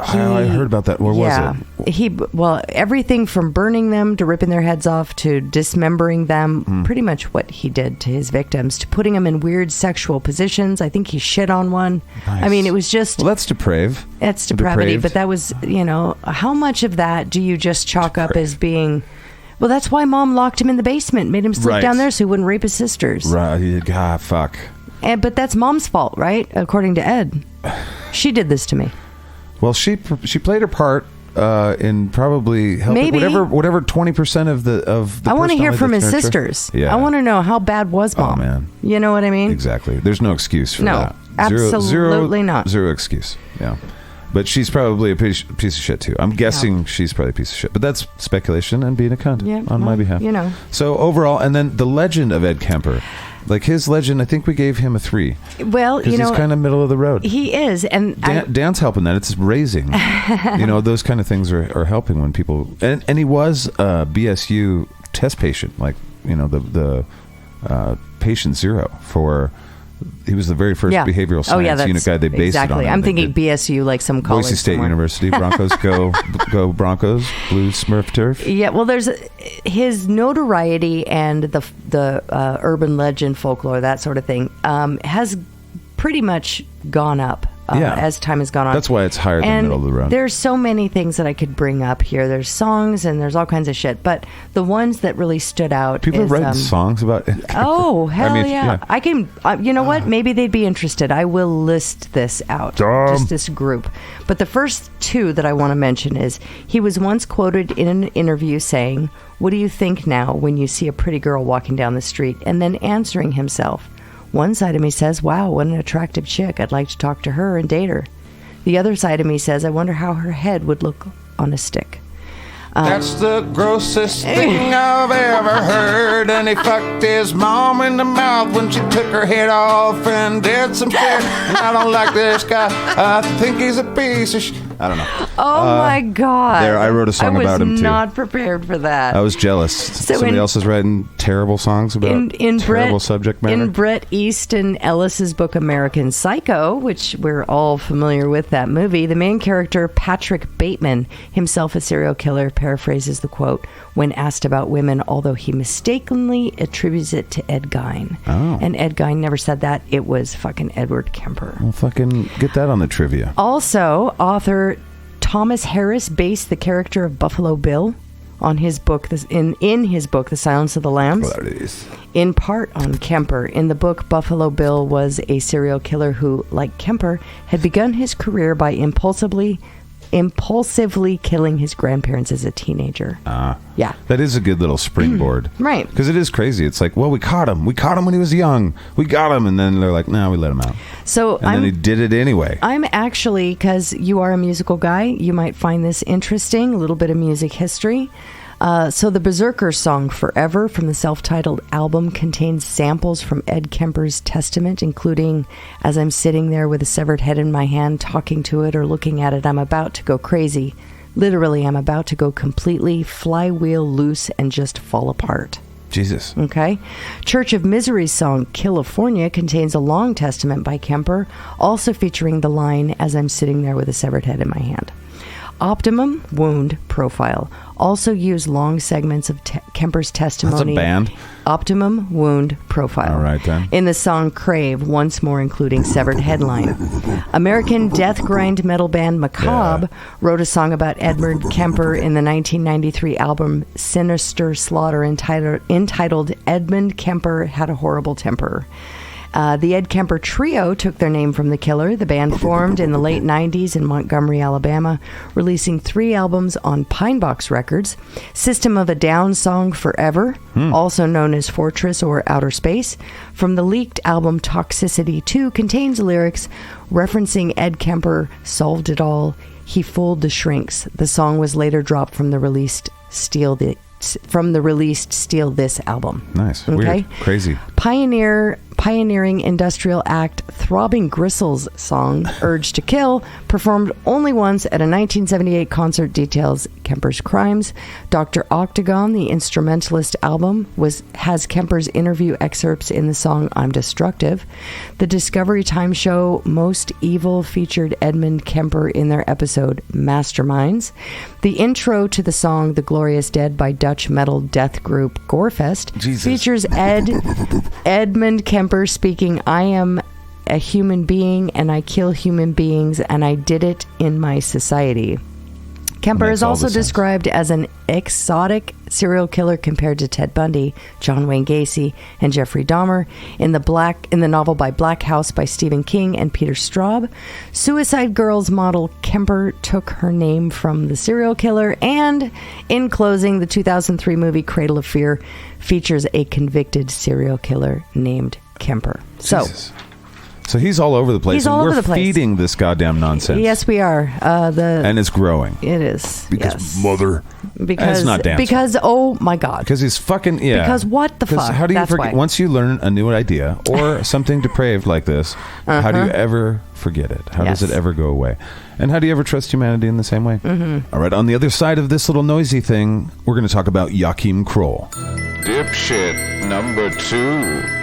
I heard about that. Where was it? Everything from burning them to ripping their heads off to dismembering them, pretty much what he did to his victims, to putting them in weird sexual positions. I think he shit on one. Nice. I mean, it was just... Well, that's depraved. That's depravity, but that was, how much of that do you just chalk up as being... Well, that's why Mom locked him in the basement, made him sleep down there so he wouldn't rape his sisters. Right. God, fuck. But that's Mom's fault, right? According to Ed. She did this to me. Well, she played her part in probably helping maybe whatever 20% of the. I want to hear from his sisters. Yeah. I want to know how bad was Mom. Oh man, you know what I mean? Exactly. There's no excuse for that. Absolutely not. Zero excuse. Yeah, but she's probably a piece of shit too. I'm guessing she's probably a piece of shit. But that's speculation and being a cunt on my behalf. So overall, and then the legend of Ed Kemper. Like his legend, I think we gave him a 3. Well, because he's kind of middle of the road. He is, and Dan's helping that. It's raising. Those kind of things are helping when people. And he was a BSU test patient, like the patient 0 for. He was the very first behavioral science unit guy they based it on. I'm thinking BSU, like some college. Boise State somewhere. University. Broncos go Broncos. Blue Smurf turf. Yeah, well, there's his notoriety and the urban legend, folklore, that sort of thing, has pretty much gone up. As time has gone on. That's why it's higher than middle of the road. There's so many things that I could bring up here. There's songs and there's all kinds of shit. But the ones that really stood out People have written songs about it. Oh, hell yeah. I can, you know what? Maybe they'd be interested. I will list this out. Just this group. But the first 2 that I want to mention is he was once quoted in an interview saying, "What do you think now when you see a pretty girl walking down the street?" And then answering himself. One side of me says, wow, what an attractive chick. I'd like to talk to her and date her. The other side of me says, I wonder how her head would look on a stick. That's the grossest thing I've ever heard. And he fucked his mom in the mouth when she took her head off and did some shit. And I don't like this guy. I think he's a piece of shit. I don't know. Oh my God. I wrote a song about him too. I was not prepared for that. I was jealous. Somebody else is writing terrible songs about terrible subject matter. In Bret Easton Ellis's book American Psycho, which we're all familiar with that movie, the main character, Patrick Bateman, himself a serial killer, paraphrases the quote when asked about women, although he mistakenly attributes it to Ed Gein. Oh. And Ed Gein never said that. It was fucking Edward Kemper. Well, fucking get that on the trivia. Also, author Thomas Harris based the character of Buffalo Bill on his book, in his book, The Silence of the Lambs, in part on Kemper. In the book, Buffalo Bill was a serial killer who, like Kemper, had begun his career by impulsively killing his grandparents as a teenager. Yeah. That is a good little springboard. Right. Because it is crazy. It's like, well, we caught him. We caught him when he was young. We got him. And then they're like, no, we let him out. Then he did it anyway. I'm actually, because you are a musical guy, you might find this interesting, a little bit of music history. So the Berserker song Forever from the self-titled album contains samples from Ed Kemper's testament, including as I'm sitting there with a severed head in my hand, talking to it or looking at it, I'm about to go crazy. Literally, I'm about to go completely flywheel loose and just fall apart. Jesus. Okay. Church of Misery's song California contains a long testament by Kemper, also featuring the line, as I'm sitting there with a severed head in my hand. Optimum Wound Profile also used long segments of Kemper's testimony. That's a band. Optimum Wound Profile. All right, then. In the song Crave, once more including Severed Headline. American death grind metal band Macabre wrote a song about Edmund Kemper in the 1993 album Sinister Slaughter entitled Edmund Kemper Had a Horrible Temper. The Ed Kemper Trio took their name from the killer. The band formed in the late 90s in Montgomery, Alabama, releasing 3 albums on Pine Box Records. System of a Down song Forever, also known as Fortress or Outer Space, from the leaked album Toxicity 2, contains lyrics referencing Ed Kemper solved it all. He fooled the shrinks. The song was later dropped from the released Steal This album. Nice. Okay? Weird. Crazy. Pioneering industrial act Throbbing Gristle's song Urge to Kill, performed only once at a 1978 concert, details Kemper's crimes. Dr. Octagon, the instrumentalist album, has Kemper's interview excerpts in the song I'm Destructive. The Discovery Time show Most Evil featured Edmund Kemper in their episode Masterminds. The intro to the song The Glorious Dead by Dutch metal death group Gorefest features Edmund Kemper speaking, I am a human being and I kill human beings and I did it in my society. Kemper is also described as an exotic serial killer compared to Ted Bundy, John Wayne Gacy, and Jeffrey Dahmer in the novel by Black House by Stephen King and Peter Straub. Suicide Girls model Kemper took her name from the serial killer, and in closing, the 2003 movie Cradle of Fear features a convicted serial killer named Kemper. So he's all over the place. He's all over the place. We're feeding this goddamn nonsense. Yes, we are. And it's growing. It is. Because mother. Because it's not dancing. Because oh my God. Because he's fucking Because what the fuck? How do you forget? Why. Once you learn a new idea or something depraved like this, how do you ever forget it? How does it ever go away? And how do you ever trust humanity in the same way? All right. On the other side of this little noisy thing, we're going to talk about Joachim Kroll. Dipshit number 2.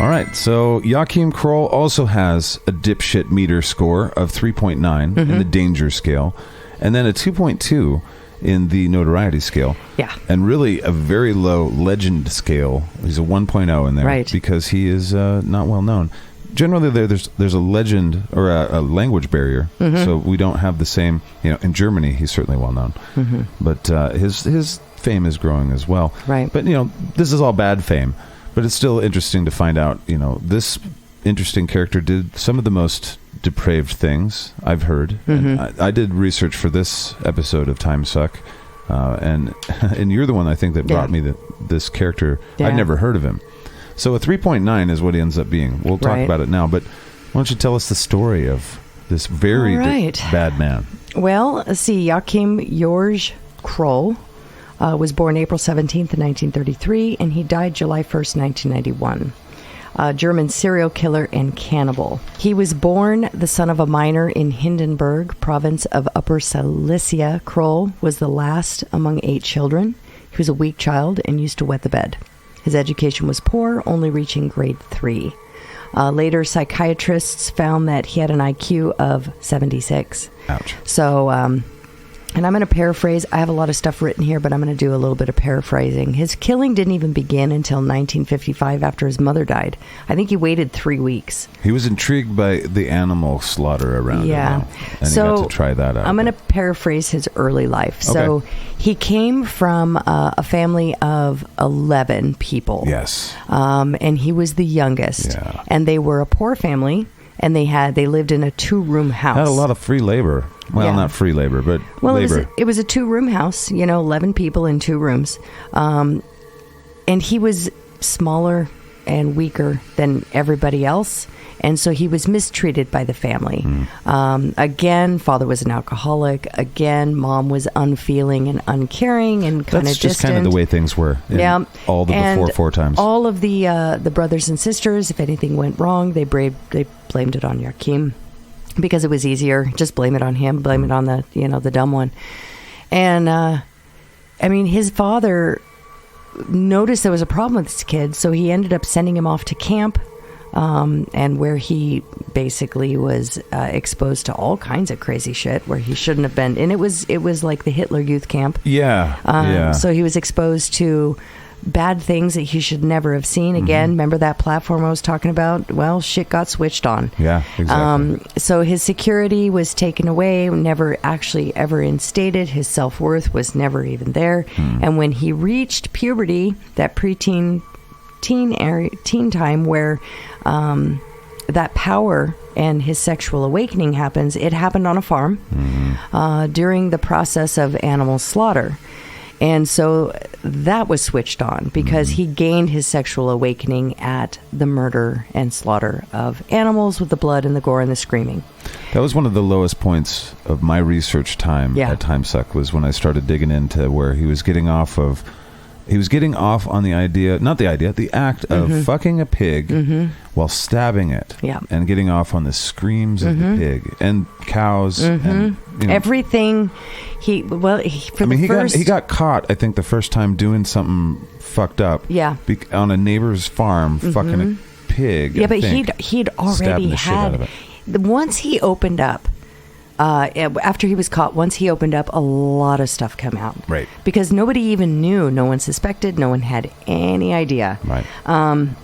All right, so Joachim Kroll also has a dipshit meter score of 3.9 in the danger scale, and then a 2.2 in the notoriety scale. Yeah. And really a very low legend scale. He's a 1.0 in there. Right. Because he is not well known. Generally, there's a legend or a language barrier, so we don't have the same. In Germany, he's certainly well known, but his fame is growing as well. Right. But this is all bad fame. But it's still interesting to find out, this interesting character did some of the most depraved things I've heard. And I did research for this episode of Time Suck, and you're the one I think that brought me this character. I'd never heard of him. So a 3.9 is what he ends up being. We'll talk about it now, but why don't you tell us the story of this very bad man? Well, let's see, Joachim Georg Kroll was born April 17th, 1933, and he died July 1st, 1991. German serial killer and cannibal. He was born the son of a miner in Hindenburg, province of Upper Silesia. Kroll was the last among 8 children. He was a weak child and used to wet the bed. His education was poor, only reaching grade 3. Later, psychiatrists found that he had an IQ of 76. Ouch. So, and I'm going to paraphrase. I have a lot of stuff written here, but I'm going to do a little bit of paraphrasing. His killing didn't even begin until 1955 after his mother died. I think he waited 3 weeks. He was intrigued by the animal slaughter around him. And he got to try that out. I'm going to paraphrase his early life. Okay. So he came from a family of 11 people. Yes. And he was the youngest. Yeah. And they were a poor family. And they lived in a 2-room house. Had a lot of free labor. Well, not free labor, but labor. It was a 2-room house, 11 people in 2 rooms. And he was smaller and weaker than everybody else. And so he was mistreated by the family. Again, father was an alcoholic. Again, mom was unfeeling and uncaring and kind of distant. That's just kind of the way things were. All the before 4 times. All of the brothers and sisters, if anything went wrong, they blamed it on Joachim because it was easier. Just blame it on him. Blame it on the dumb one. And his father noticed there was a problem with this kid, so he ended up sending him off to camp. and where he basically was exposed to all kinds of crazy shit where he shouldn't have been. And it was like the Hitler Youth Camp. Yeah. So he was exposed to bad things that he should never have seen again. Remember that platform I was talking about? Well, shit got switched on. Yeah, exactly. So his security was taken away, never actually ever instated. His self-worth was never even there. And when he reached puberty, that preteen teen time where that power and his sexual awakening happens, it happened on a farm during the process of animal slaughter. And so that was switched on because he gained his sexual awakening at the murder and slaughter of animals with the blood and the gore and the screaming. That was one of the lowest points of my research time at TimeSuck, was when I started digging into where he was getting off on the act of fucking a pig while stabbing it and getting off on the screams of the pig and cows and everything. He got caught, I think, the first time doing something fucked up on a neighbor's farm fucking a pig. Yeah, but he'd already had, once he opened up, after he was caught, once he opened up, a lot of stuff came out. Right. Because nobody even knew. No one suspected. No one had any idea. Right.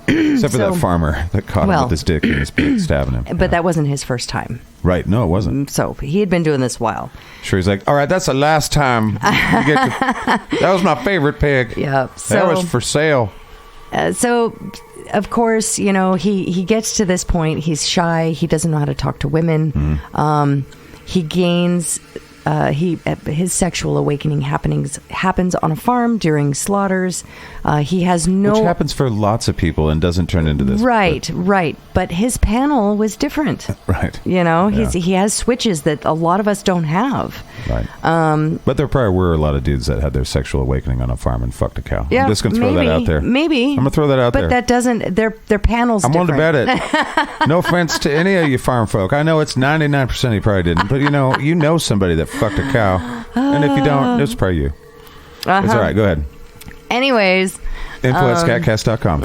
Except for that farmer that caught him with his dick and his pig stabbing him. But that wasn't his first time. Right. No, it wasn't. So he had been doing this a while. Sure. He's like, all right, that's the last time. That was my favorite pig. Yeah. So, that was for sale. So, of course, he gets to this point. He's shy. He doesn't know how to talk to women. He gains his sexual awakening happens on a farm during slaughters. He has which happens for lots of people and doesn't turn into this. Right. But his panel was different. Right. He has switches that a lot of us don't have. Right. But there probably were a lot of dudes that had their sexual awakening on a farm and fucked a cow. Yeah, I'm just gonna throw that out there. Maybe. I'm gonna throw that out there. But that doesn't. Their panels. I'm different. willing to bet it. No offense to any of you farm folk. I know it's 99% you probably didn't, but you know somebody that fucked a cow, and if you don't, it's probably you. It's all right. Go ahead. Anyways, info@SkatCast.com.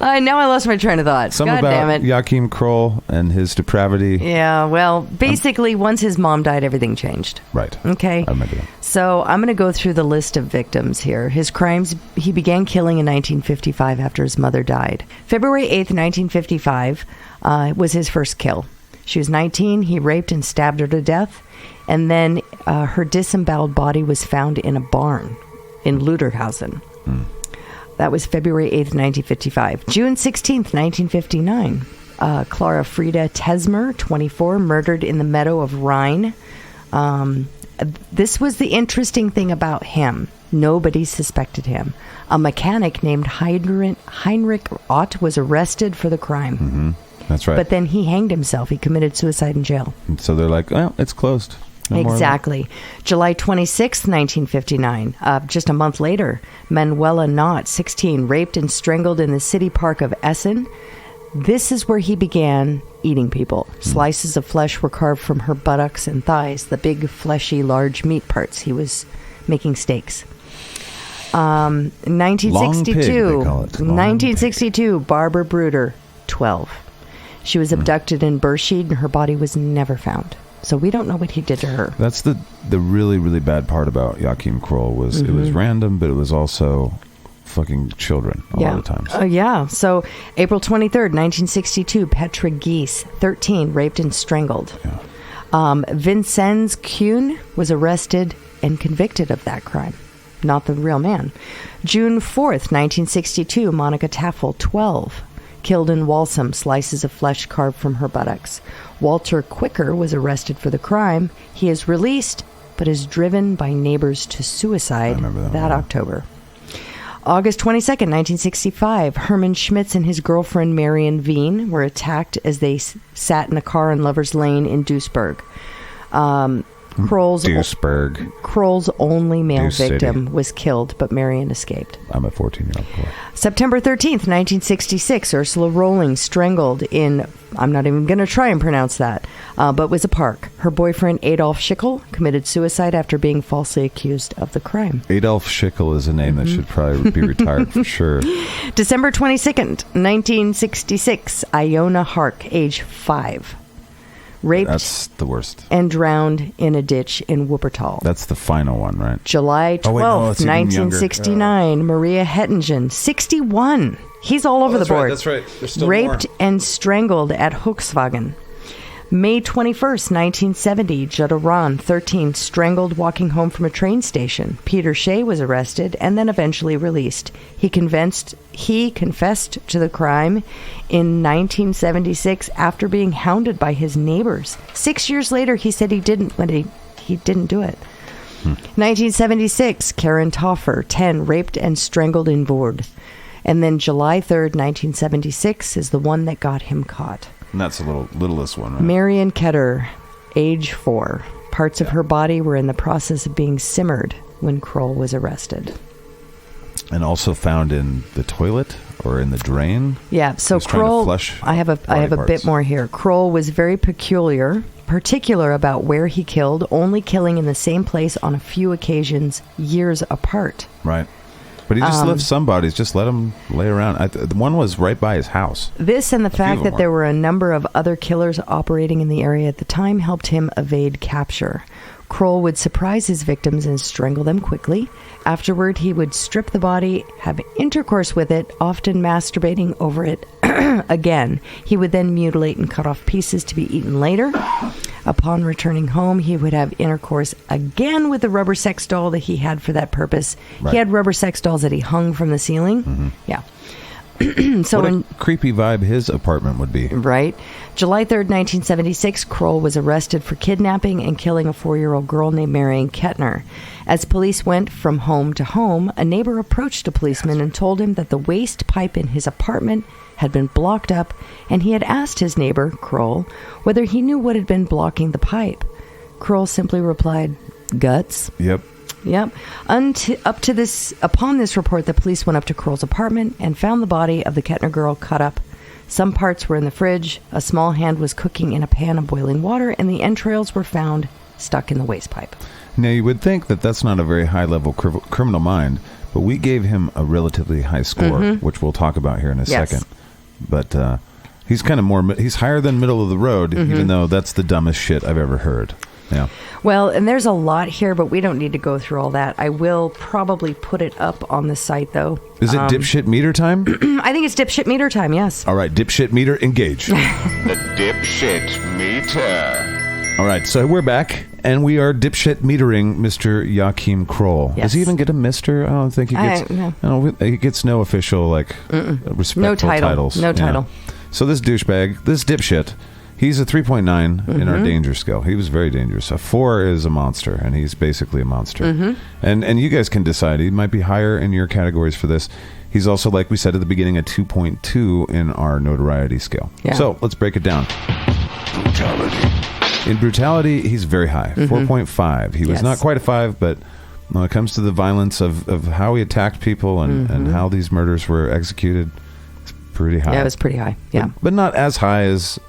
Now I lost my train of thought. God damn it. Joachim Kroll and his depravity. Yeah, well, basically, once his mom died, everything changed. Right. Okay. I remember that. So I'm going to go through the list of victims here. His crimes, he began killing in 1955 after his mother died. February 8th, 1955 was his first kill. She was 19. He raped and stabbed her to death. And then her disemboweled body was found in a barn in Luderhausen. That was February 8th, 1955. June 16th, 1959. Clara Frieda Tesmer, 24, murdered in the meadow of Rhine. This was the interesting thing about him. Nobody suspected him. A mechanic named Heinrich Ott was arrested for the crime. That's right. But then he hanged himself. He committed suicide in jail. And so they're like, well, it's closed. No exactly. July 26th, 1959. Just a month later, Manuela Knott, 16, raped and strangled in the city park of Essen. This is where he began eating people. Slices of flesh were carved from her buttocks and thighs, the big, fleshy, large meat parts. He was making steaks. 1962, Barbara Bruder, 12. She was abducted in Burscheid, and her body was never found. So we don't know what he did to her. That's the really, really bad part about Joachim Kroll was it was random, but it was also fucking children a lot of times. Yeah. So April 23rd, 1962, Petra Gies, 13, raped and strangled. Yeah. Vincenz Kuhn was arrested and convicted of that crime. Not the real man. June 4th, 1962, Monica Taffel, 12, killed in Walsum, slices of flesh carved from her buttocks. Walter Quicker was arrested for the crime. He is released, but is driven by neighbors to suicide that October. August 22nd, 1965, Hermann Schmitz and his girlfriend Marion Veen were attacked as they sat in a car in Lover's Lane in Duisburg. Kroll's only male victim was killed, but Marion escaped. I'm a 14-year-old boy. September 13th, 1966, Ursula Rolling strangled in, I'm not even going to try and pronounce that, but it was a park. Her boyfriend, Adolf Schickel, committed suicide after being falsely accused of the crime. Adolf Schickel is a name that should probably be retired for sure. December 22nd, 1966, Iona Hark, age 5. Raped. That's the worst. And drowned in a ditch in Wuppertal. That's the final one, right? July 12th, 1969. Maria Hettingen, 61. He's all over the board. That's right. There's still raped more. and strangled at Höchstwagen. May 21st, 1970. Jutta Rahn, 13, strangled walking home from a train station. Peter Shea was arrested and then eventually released. He confessed to the crime in 1976 after being hounded by his neighbors. 6 years later, he said he didn't, but he didn't do it. 1976, Karen Toffer, 10, raped and strangled in Vord. And then July 3rd, 1976 is the one that got him caught. And that's the littlest one, right? Marion Ketter, age 4. Parts of her body were in the process of being simmered when Kroll was arrested. And also found in the toilet or in the drain? Yeah, so Kroll, I have a bit more here. Kroll was very particular about where he killed, only killing in the same place on a few occasions years apart. Right. But he just left some bodies, just let them lay around. The one was right by his house. This and the fact that there were a number of other killers operating in the area at the time helped him evade capture. Kroll would surprise his victims and strangle them quickly. Afterward, he would strip the body, have intercourse with it, often masturbating over it again. He would then mutilate and cut off pieces to be eaten later. Upon returning home, he would have intercourse again with the rubber sex doll that he had for that purpose. Right. He had rubber sex dolls that he hung from the ceiling. Mm-hmm. Yeah. So what a creepy vibe his apartment would be. Right. July 3rd, 1976, Kroll was arrested for kidnapping and killing a 4-year-old girl named Marion Kettner. As police went from home to home, a neighbor approached a policeman and told him that the waste pipe in his apartment had been blocked up, and he had asked his neighbor, Kroll, whether he knew what had been blocking the pipe. Kroll simply replied, guts. Yep. Upon this report, the police went up to Kroll's apartment and found the body of the Kettner girl cut up. Some parts were in the fridge, a small hand was cooking in a pan of boiling water, and the entrails were found stuck in the waste pipe. Now, you would think that that's not a very high-level criminal mind, but we gave him a relatively high score, which we'll talk about here in a second. But he's kind of he's higher than middle of the road, even though that's the dumbest shit I've ever heard. Yeah. Well, and there's a lot here, but we don't need to go through all that. I will probably put it up on the site, though. Is it dipshit meter time? I think it's dipshit meter time, yes. All right, dipshit meter, engage. The dipshit meter. All right, so we're back, and we are dipshit metering Mr. Joachim Kroll. Yes. Does he even get a Mr.? I don't think he gets. No. He gets no official, respectful titles. No title. So this douchebag, this dipshit, he's a 3.9 in our danger scale. He was very dangerous. A 4 is a monster, and he's basically a monster. And you guys can decide. He might be higher in your categories for this. He's also, like we said at the beginning, a 2.2 in our notoriety scale. Yeah. So let's break it down. Brutality. In brutality, he's very high, 4.5. He was not quite a 5, but when it comes to the violence of how he attacked people and how these murders were executed, it's pretty high. Yeah, it was pretty high, yeah. But not as high as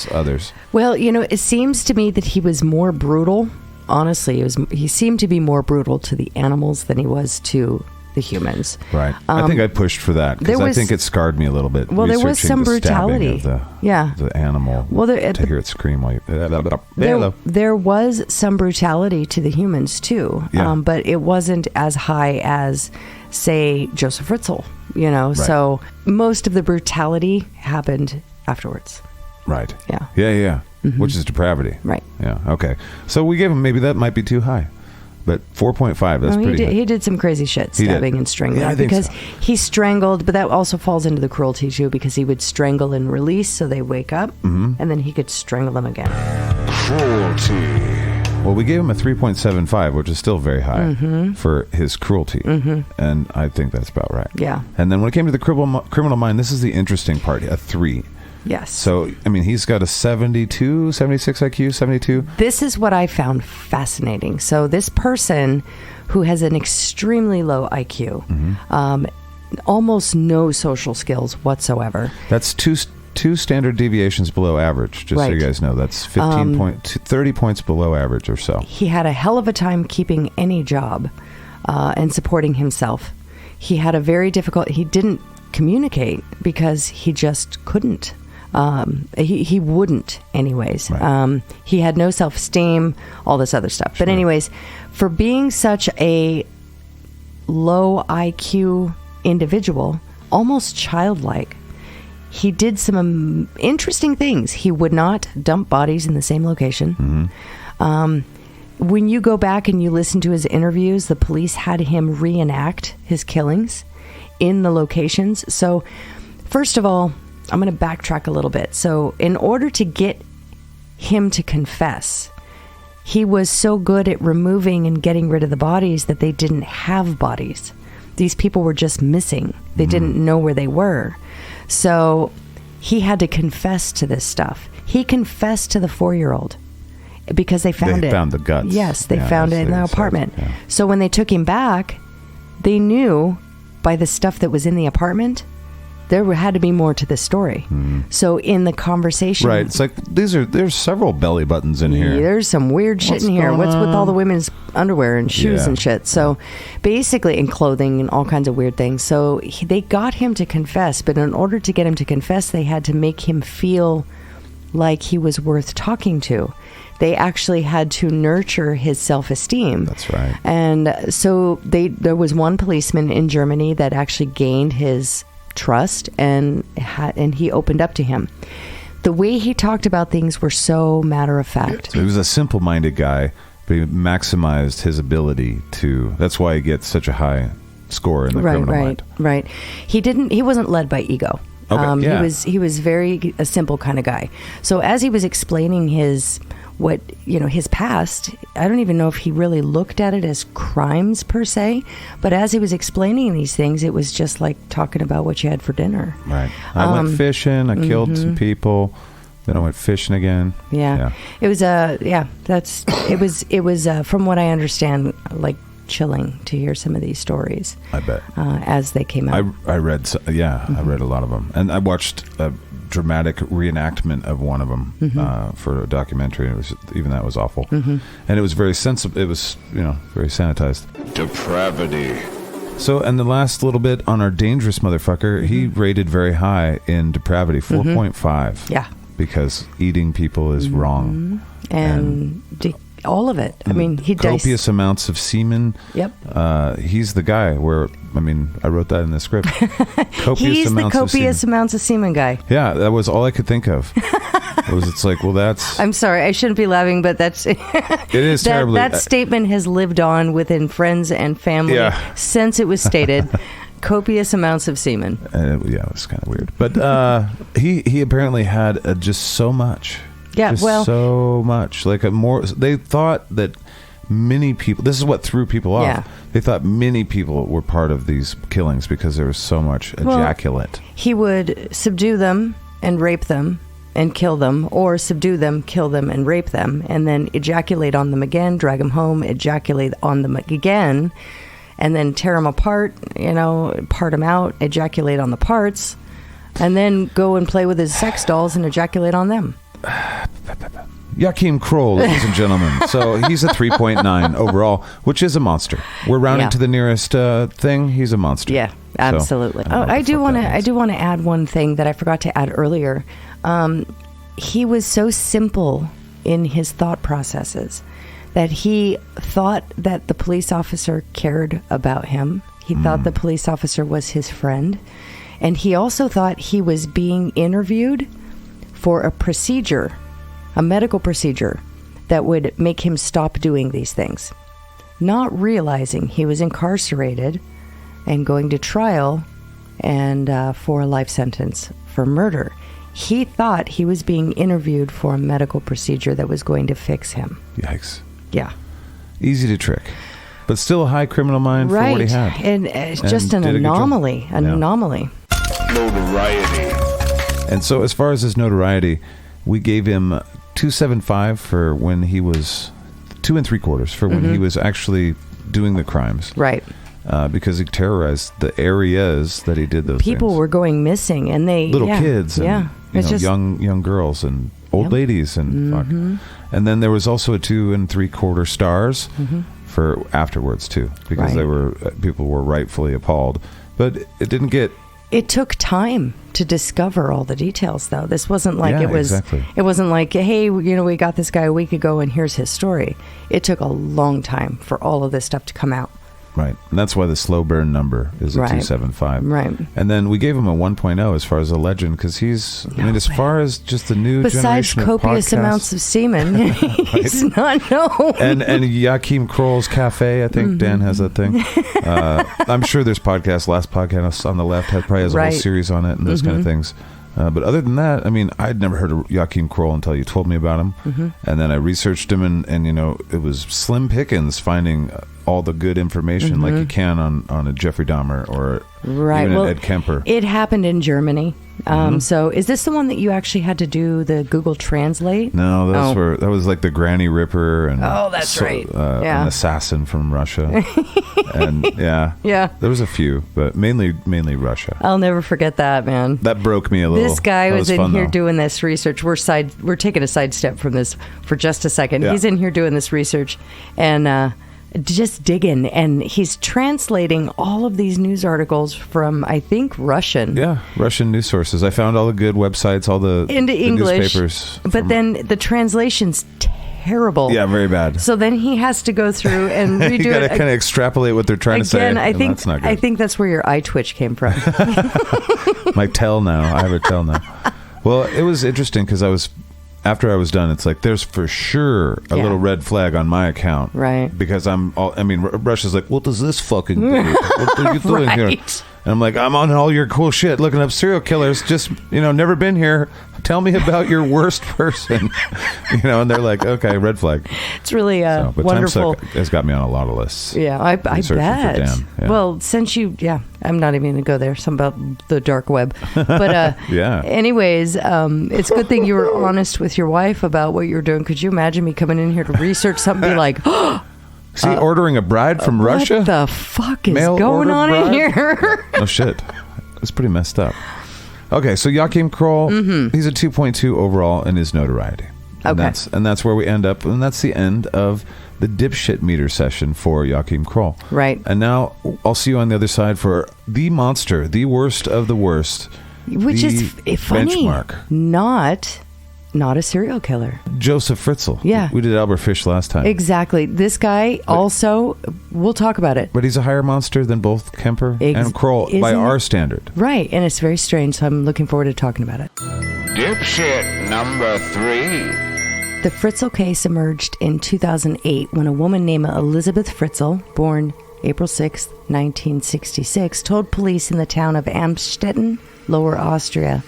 others. Well, it seems to me that he was more brutal. Honestly, he seemed to be more brutal to the animals than he was to the humans. Right. I think I pushed for that because I think it scarred me a little bit. Well, there was some brutality. The animal. Well, to hear it scream while you... There was some brutality to the humans too, but it wasn't as high as, say, Josef Fritzl. Right. So most of the brutality happened afterwards. Right. Yeah. Yeah. Which is depravity. Right. Yeah. Okay. So we gave him, maybe that might be too high. But 4.5, that's pretty good. He did some crazy shit, stabbing and strangling. Because he strangled, but that also falls into the cruelty, too, because he would strangle and release so they wake up, and then he could strangle them again. Cruelty. Well, we gave him a 3.75, which is still very high for his cruelty. And I think that's about right. Yeah. And then when it came to the criminal mind, this is the interesting part, a 3. Yes. So, I mean, he's got a 72, 76 IQ, 72. This is what I found fascinating. So this person who has an extremely low IQ, almost no social skills whatsoever. That's two standard deviations below average, just so you guys know. That's 30 points below average or so. He had a hell of a time keeping any job and supporting himself. He had a very difficult... He didn't communicate because he just couldn't. He wouldn't anyways. Right. He had no self-esteem, all this other stuff. But anyways, for being such a low IQ individual, almost childlike, he did some interesting things. He would not dump bodies in the same location. When you go back and you listen to his interviews, the police had him reenact his killings in the locations. So, first of all, I'm going to backtrack a little bit. So, in order to get him to confess, he was so good at removing and getting rid of the bodies that they didn't have bodies. These people were just missing. They didn't know where they were. So, he had to confess to this stuff. He confessed to the 4-year-old because they found it. They found the guts. Yes, they found it in the apartment. Yeah. So, when they took him back, they knew by the stuff that was in the apartment, there had to be more to the story. So in the conversation... Right. It's like, there's several belly buttons in here. There's some weird shit in here. What's with all the women's underwear and shoes and shit? So basically, and clothing and all kinds of weird things. So they got him to confess, but in order to get him to confess, they had to make him feel like he was worth talking to. They actually had to nurture his self-esteem. That's right. And so there was one policeman in Germany that actually gained his trust and he opened up to him. The way he talked about things were so matter of fact. So he was a simple-minded guy, but he maximized his ability to... That's why he gets such a high score in the criminal mind. Right. He wasn't led by ego. Okay, He was very a simple kind of guy. So as he was explaining his past, I don't even know if he really looked at it as crimes per se, but as he was explaining these things, it was just like talking about what you had for dinner. Right. I went fishing, I killed some people, then I went fishing again. Yeah. It was it was from what I understand, like chilling to hear some of these stories. I bet. As they came out. I read I read a lot of them. And I watched a dramatic reenactment of one of them for a documentary. It was that was awful. And it was very sensible. It was, very sanitized. Depravity. So, and the last little bit on our dangerous motherfucker, he rated very high in depravity, 4.5. Yeah. Because eating people is wrong. And all of it. I mean, he copious amounts of semen. Yep. He's the guy where, I wrote that in the script. He's the copious amounts of semen guy. Yeah, that was all I could think of. It's like, well, that's... I'm sorry, I shouldn't be laughing, but that's... It is terribly... That statement has lived on within friends and family since it was stated. Copious amounts of semen. It was kind of weird. But he apparently had just so much. Yeah, just so much. Like they thought that many people... This is what threw people off. Yeah. They thought many people were part of these killings because there was so much ejaculate. He would subdue them and rape them and kill them, or subdue them, kill them, and rape them, and then ejaculate on them again, drag them home, ejaculate on them again, and then tear them apart, part them out, ejaculate on the parts, and then go and play with his sex dolls and ejaculate on them. Joachim Kroll, ladies and gentlemen. So he's a 3.9 overall, which is a monster. We're rounding to the nearest thing. He's a monster. Yeah, absolutely. So, I do want to add one thing that I forgot to add earlier. He was so simple in his thought processes that he thought that the police officer cared about him. He thought the police officer was his friend, and he also thought he was being interviewed for a procedure, a medical procedure that would make him stop doing these things, not realizing he was incarcerated and going to trial and for a life sentence for murder. He thought he was being interviewed for a medical procedure that was going to fix him. Yikes. Yeah. Easy to trick, but still a high criminal mind for what he had. And it's just an anomaly. An anomaly. Notoriety. And so as far as his notoriety, we gave him 2.75 for when he was 2 3/4 for when he was actually doing the crimes. Right. Because he terrorized the areas that he did those People things. were going missing, and they Little kids and young girls and old ladies and fuck. And then there was also a 2 3/4 stars for afterwards too, because they were people were rightfully appalled. But it didn't get. It took time to discover all the details, though. This wasn't like it was. Exactly. It wasn't like, hey, we got this guy a week ago, and here's his story. It took a long time for all of this stuff to come out. Right. And that's why the slow burn number is a 2.75. Right. And then we gave him a 1.0 as far as a legend, because he's, as far as just the new besides generation copious of podcasts, amounts of semen, he's not known. And Joachim Kroll's Cafe, I think Dan has that thing. I'm sure there's last podcast on the left probably has a whole series on it and those kind of things. But other than that, I'd never heard of Joachim Kroll until you told me about him. And then I researched him, and it was slim pickings finding all the good information like you can on a Jeffrey Dahmer or even an Ed Kemper. It happened in Germany. So is this the one that you actually had to do the Google Translate? No, that was like the Granny Ripper and that's right. An assassin from Russia. And there was a few, but mainly Russia. I'll never forget that, man. That broke me a little. This guy was in here doing this research. We're taking a sidestep from this for just a second. Yeah. He's in here doing this research and just digging, and he's translating all of these news articles from, I think, Russian. Yeah, Russian news sources. I found all the good websites, all the English newspapers. But then the translation's terrible. Yeah, very bad. So then he has to go through and redo you gotta kind of extrapolate what they're trying to say. I think that's where your eye twitch came from. My tell now. I have a tell now. Well, it was interesting because after I was done, it's like there's for sure a little red flag on my account, right? Because Russia's like, what does this fucking do? What are you doing here? And I'm like, I'm on all your cool shit, looking up serial killers. Just never been here. Tell me about your worst person. And they're like, okay, red flag. It's really but wonderful. TimeSuck has got me on a lot of lists. Yeah, I bet. Yeah. Well, since I'm not even going to go there. Something about the dark web. But anyways, it's a good thing you were honest with your wife about what you were doing. Could you imagine me coming in here to research something, be like, see, ordering a bride from Russia? What the fuck is going on in here? Oh, shit. It's pretty messed up. Okay, so Joachim Kroll, he's a 2.2 overall in his notoriety. And that's where we end up, and that's the end of the dipshit meter session for Joachim Kroll. Right. And now I'll see you on the other side for the monster, the worst of the worst. Which is funny. Benchmark. Not a serial killer. Josef Fritzl. Yeah. We did Albert Fish last time. Exactly. This guy also, we'll talk about it. But he's a higher monster than both Kemper and Kroll by our standard. Right. And it's very strange, so I'm looking forward to talking about it. Dipshit number 3. The Fritzl case emerged in 2008 when a woman named Elizabeth Fritzl, born April 6, 1966, told police in the town of Amstetten, Lower Austria,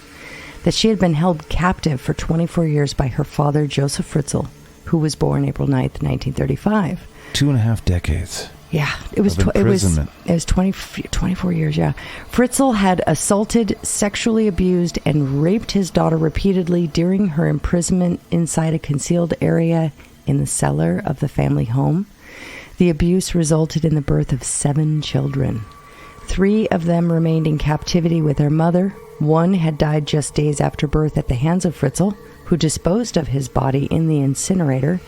that she had been held captive for 24 years by her father, Josef Fritzl, who was born April 9th, 1935. 2.5 decades. Yeah, it was 24 years, yeah. Fritzl had assaulted, sexually abused, and raped his daughter repeatedly during her imprisonment inside a concealed area in the cellar of the family home. The abuse resulted in the birth of 7 children. 3 of them remained in captivity with their mother. 1 had died just days after birth at the hands of Fritzl, who disposed of his body in the incinerator.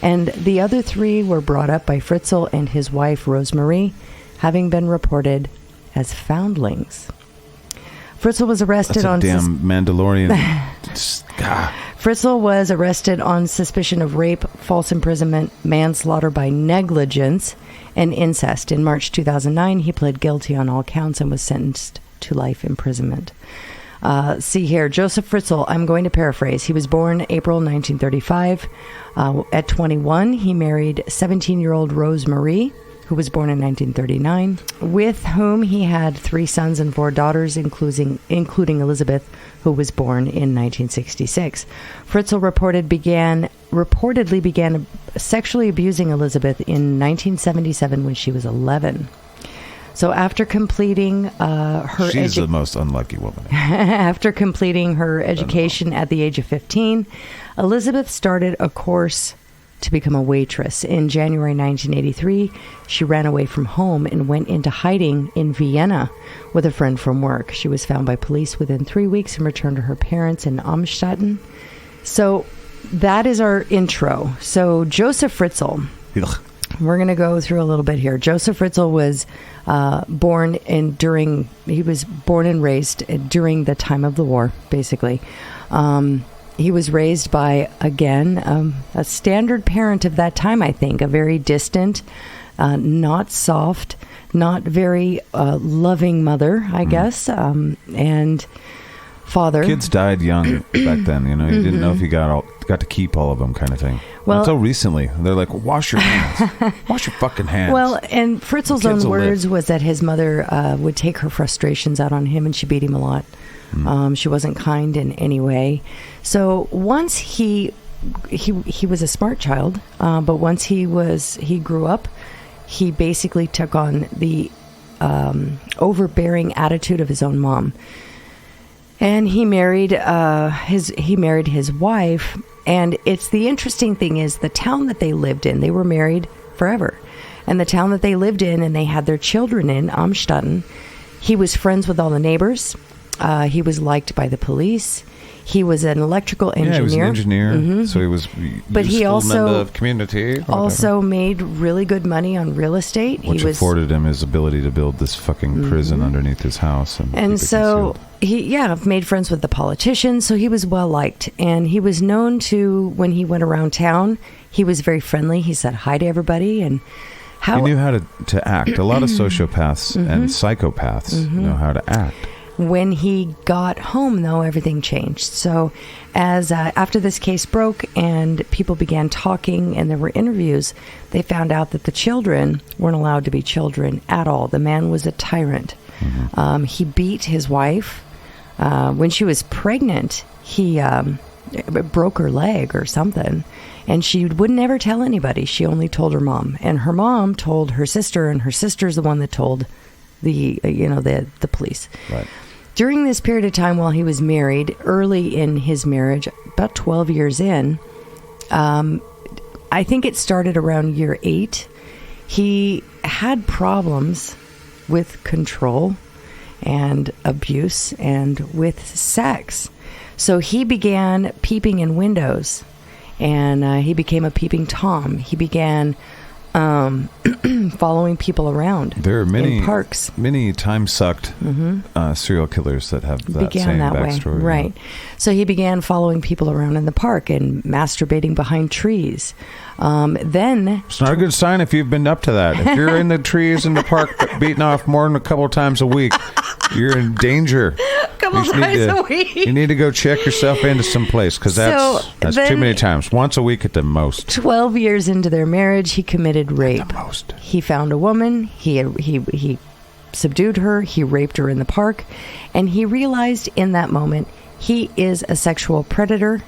And the other 3 were brought up by Fritzl and his wife, Rosemarie, having been reported as foundlings. Fritzl was arrested on... That's a damn Mandalorian. Fritzl was arrested on suspicion of rape, false imprisonment, manslaughter by negligence, and incest. In March 2009, he pled guilty on all counts and was sentenced to life imprisonment. See here, Josef Fritzl, I'm going to paraphrase. He was born April 1935. At 21, he married 17-year-old Rosemarie, who was born in 1939, with whom he had 3 sons and 4 daughters, including Elizabeth, who was born in 1966. Fritzl reportedly began sexually abusing Elizabeth in 1977 when she was 11. So after completing she's the most unlucky woman. After completing her education at the age of 15, Elizabeth started a course to become a waitress. In January 1983, she ran away from home and went into hiding in Vienna with a friend from work. She was found by police within 3 weeks and returned to her parents in Amstetten. So that is our intro. So Josef Fritzl. Ugh. We're going to go through a little bit here. Josef Fritzl was born and raised during the time of the war, basically. He was raised by, again, a standard parent of that time, I think, a very distant, not soft, not very loving mother, I guess, and father. Kids died young back then, you didn't know if you got to keep all of them, kind of thing. Well, until recently, they're like, wash your hands. Wash your fucking hands. Well, and Fritzl's own words was that his mother would take her frustrations out on him, and she beat him a lot. She wasn't kind in any way. So once he was a smart child, but once he grew up, he basically took on the overbearing attitude of his own mom. And he married his wife. And it's the interesting thing is the town that they lived in, they were married forever. And the town that they lived in and they had their children in, Amstetten, he was friends with all the neighbors. He was liked by the police. He was an electrical engineer. Yeah, he was an engineer, so he was but he also member of community. Also made really good money on real estate. Which afforded him his ability to build this fucking prison underneath his house. And so he made friends with the politicians, so he was well liked. And he was known to, when he went around town, he was very friendly. He said hi to everybody. And he knew how to act. A lot of sociopaths and psychopaths know how to act. When he got home, though, everything changed. So as after this case broke and people began talking and there were interviews, they found out that the children weren't allowed to be children at all. The man was a tyrant. He beat his wife. When she was pregnant, he broke her leg or something. And she would never tell anybody. She only told her mom. And her mom told her sister, and her sister's the one that told the police. Right. During this period of time while he was married, early in his marriage, about 12 years in, I think it started around year 8, he had problems with control and abuse and with sex. So he began peeping in windows, and he became a peeping Tom. He began following people around. There are many in parks. Many time-sucked serial killers that have that same backstory. Way. Right. So he began following people around in the park and masturbating behind trees. Then it's not a good sign if you've been up to that. If you're in the trees in the park beating off more than a couple of times a week, you're in danger. You need to go check yourself into some place, because that's too many times. Once a week at the most. 12 years into their marriage, he committed rape. At the most. He found a woman. He subdued her. He raped her in the park. And he realized in that moment he is a sexual predator.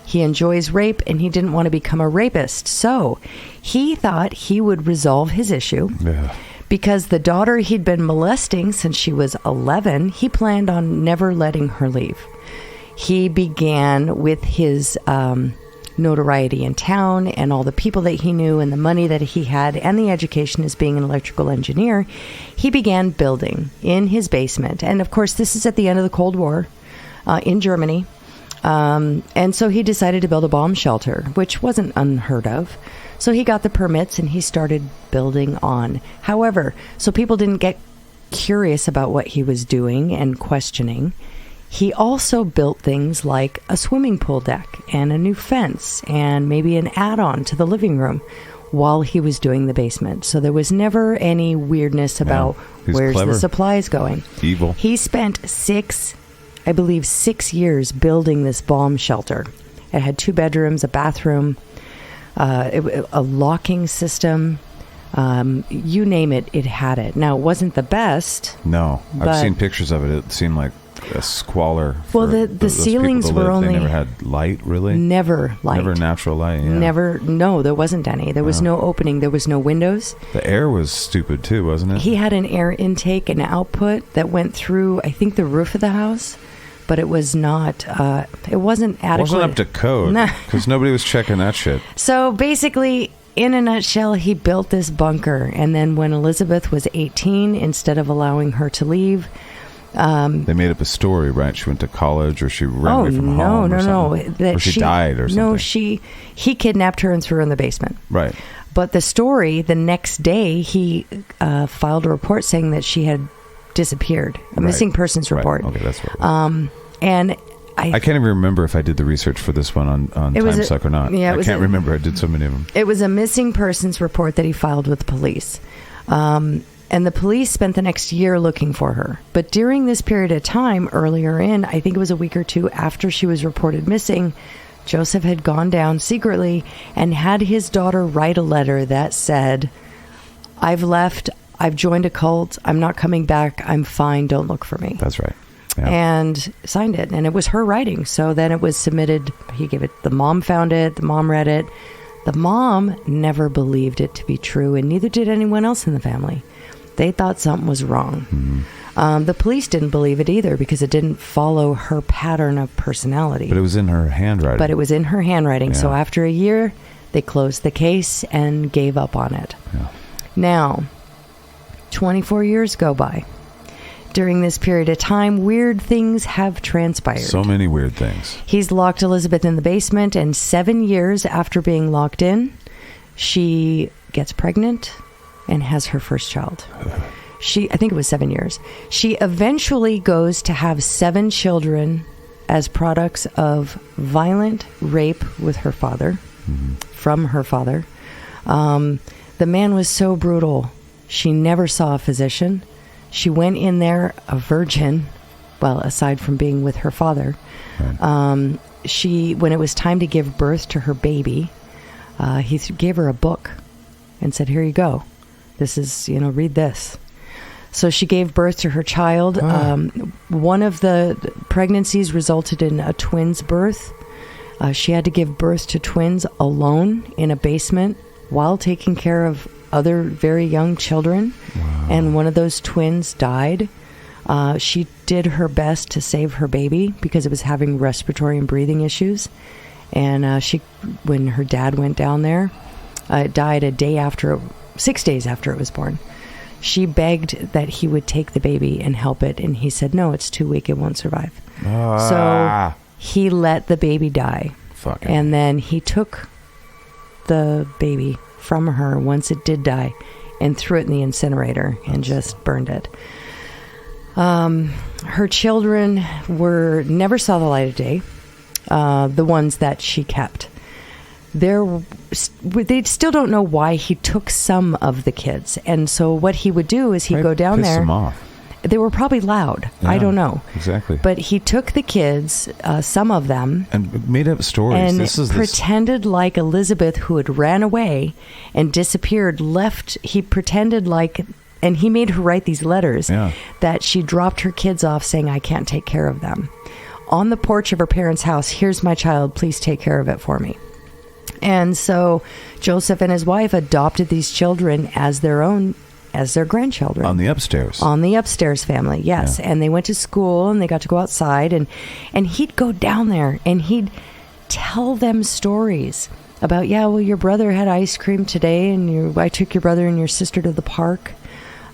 He enjoys rape, and he didn't want to become a rapist. So he thought he would resolve his issue. Yeah. Because the daughter he'd been molesting since she was 11, he planned on never letting her leave. He began with his notoriety in town and all the people that he knew and the money that he had and the education as being an electrical engineer. He began building in his basement. And of course, this is at the end of the Cold War in Germany. And so he decided to build a bomb shelter, which wasn't unheard of. So he got the permits and he started building on. However, so people didn't get curious about what he was doing and questioning. He also built things like a swimming pool deck and a new fence and maybe an add-on to the living room while he was doing the basement. So there was never any weirdness about where's the supplies going. Evil. He spent 6 years building this bomb shelter. It had 2 bedrooms, a bathroom, a locking system, you name it, it had it. Now, it wasn't the best. No, I've seen pictures of it. It seemed like a squalor. Well, the ceilings were only... They never had light, really? Never light. Never natural light, yeah. No, there wasn't any. There was no opening. There was no windows. The air was stupid, too, wasn't it? He had an air intake and output that went through, I think, the roof of the house, but it was not... it wasn't adequate. It wasn't up to code, because nobody was checking that shit. So, basically... In a nutshell, he built this bunker, and then when Elizabeth was 18, instead of allowing her to leave... they made up a story, right? She went to college, or she ran away from home, No. Or she died, or something. No, he kidnapped her and threw her in the basement. Right. But the story, the next day, he filed a report saying that she had disappeared. A missing persons report. Okay, that's what it was. And... I can't even remember if I did the research for this one on TimeSuck or not. Yeah, I can't remember. I did so many of them. It was a missing persons report that he filed with the police. And the police spent the next year looking for her. But during this period of time, earlier in, I think it was a week or two after she was reported missing, Josef had gone down secretly and had his daughter write a letter that said, "I've left, I've joined a cult, I'm not coming back, I'm fine, don't look for me." That's right. Yeah. And signed it, and it was her writing. So then it was submitted. He gave it. The mom found it. The mom read it. The mom never believed it to be true, and neither did anyone else in the family. They thought something was wrong. Mm-hmm. The police didn't believe it either because it didn't follow her pattern of personality. But it was in her handwriting. Yeah. So after a year, they closed the case and gave up on it. Yeah. Now, 24 years go by. During this period of time, weird things have transpired. So many weird things. He's locked Elizabeth in the basement, and 7 years after being locked in, she gets pregnant and has her first child. I think it was 7 years. She eventually goes to have 7 children as products of violent rape with her father, from her father. The man was so brutal. She never saw a physician. She went in there a virgin, well, aside from being with her father. Right. When it was time to give birth to her baby, he gave her a book and said, "Here you go. This is, read this." So she gave birth to her child. One of the pregnancies resulted in a twins birth. She had to give birth to twins alone in a basement while taking care of other very young children. Wow. And one of those twins died. She did her best to save her baby because it was having respiratory and breathing issues. And when her dad went down there, it died 6 days after it was born. She begged that he would take the baby and help it, and he said, "No, it's too weak, it won't survive." So he let the baby die. And then he took the baby from her once it did die and threw it in the incinerator and just burned it. Her children never saw the light of day, the ones that she kept. They still don't know why he took some of the kids. And so what he would do is he'd go down there. Piss them off. They were probably loud. Yeah, I don't know. Exactly. But he took the kids, some of them. And made up stories. And pretended like Elizabeth, who had ran away and disappeared, left. He pretended like, and he made her write these letters, that she dropped her kids off saying, "I can't take care of them." On the porch of her parents' house, "Here's my child, please take care of it for me." And so Josef and his wife adopted these children as their grandchildren. On the upstairs family, yes. Yeah. And they went to school and they got to go outside, and he'd go down there and he'd tell them stories about, your brother had ice cream today, and I took your brother and your sister to the park.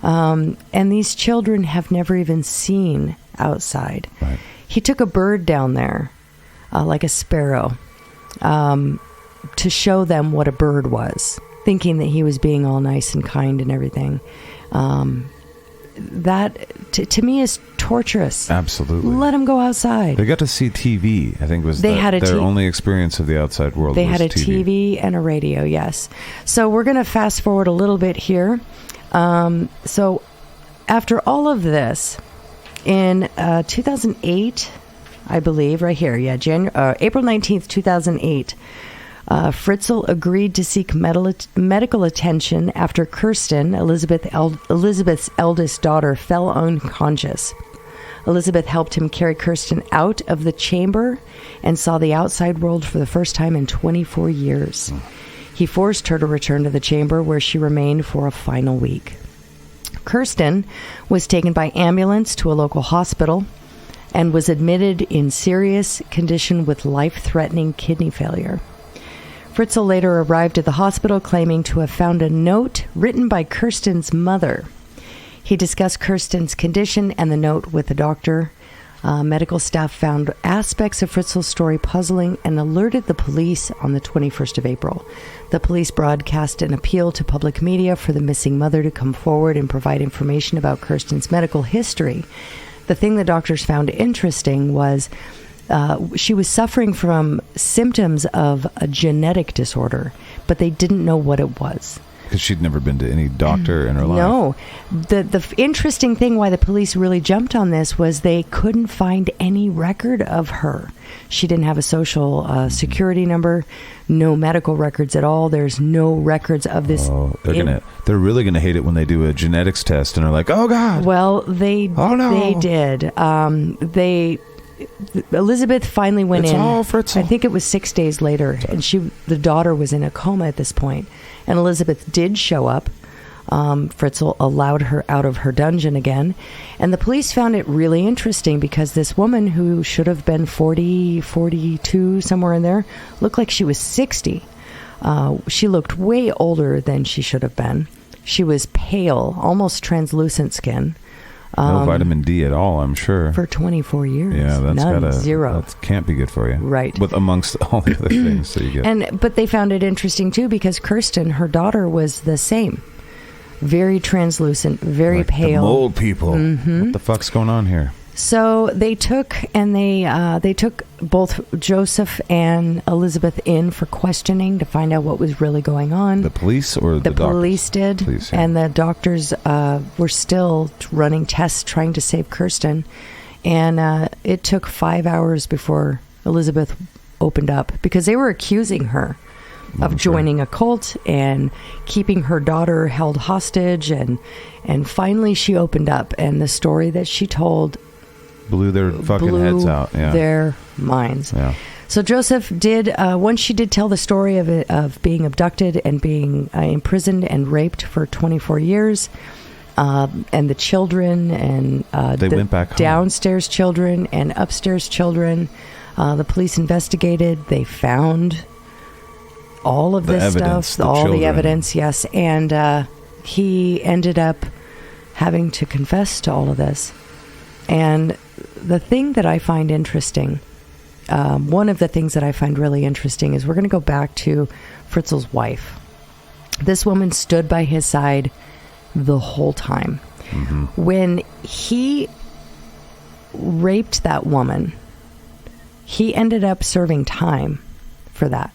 And these children have never even seen outside. Right. He took a bird down there, like a sparrow, to show them what a bird was, thinking that he was being all nice and kind and everything. That, to me, is torturous. Absolutely. Let them go outside. They got to see TV, I think was their only experience of the outside world. They had a TV and a radio, yes. So we're going to fast forward a little bit here. So after all of this, in 2008, I believe, right here, April 19th, 2008, Fritzl agreed to seek medical attention after Kirsten, Elizabeth's eldest daughter, fell unconscious. Elizabeth helped him carry Kirsten out of the chamber and saw the outside world for the first time in 24 years. He forced her to return to the chamber, where she remained for a final week. Kirsten was taken by ambulance to a local hospital and was admitted in serious condition with life-threatening kidney failure. Fritzl later arrived at the hospital claiming to have found a note written by Kirsten's mother. He discussed Kirsten's condition and the note with the doctor. Medical staff found aspects of Fritzl's story puzzling and alerted the police on the 21st of April. The police broadcast an appeal to public media for the missing mother to come forward and provide information about Kirsten's medical history. The thing the doctors found interesting was she was suffering from symptoms of a genetic disorder, but they didn't know what it was. Because she'd never been to any doctor in her life. No. The interesting thing why the police really jumped on this was they couldn't find any record of her. She didn't have a social security number, no medical records at all. There's no records of this. Oh, they're really gonna hate it when they do a genetics test and are like, "Oh God." Well, they did. Elizabeth finally went in. All Fritzl. I think it was 6 days later, and the daughter was in a coma at this point. And Elizabeth did show up. Fritzl allowed her out of her dungeon again. And the police found it really interesting because this woman, who should have been 40, 42, somewhere in there, looked like she was 60. She looked way older than she should have been. She was pale, almost translucent skin. No vitamin D at all, I'm sure. For 24 years. Yeah, that's zero. That can't be good for you. Right. With amongst all the other things that you get. But they found it interesting too because Kirsten, her daughter, was the same. Very translucent, very pale. The mole people. Mm-hmm. What the fuck's going on here? So they took both Joseph and Elizabeth in for questioning to find out what was really going on. The police or the doctors? Police did. Police, yeah. And the doctors were still running tests trying to save Kirsten. And it took 5 hours before Elizabeth opened up because they were accusing her of joining a cult and keeping her daughter held hostage. And finally she opened up, and the story that she told blew their fucking heads out. Yeah. Their minds. Yeah. So Joseph did, once she did tell the story of being abducted and being imprisoned and raped for 24 years, and the children and they went back home. Downstairs children and upstairs children, the police investigated. They found all of this stuff, all the evidence, yes. And he ended up having to confess to all of this. And the thing that I find interesting, one of the things that I find really interesting is we're going to go back to Fritzl's wife. This woman stood by his side the whole time. Mm-hmm. When he raped that woman, he ended up serving time for that.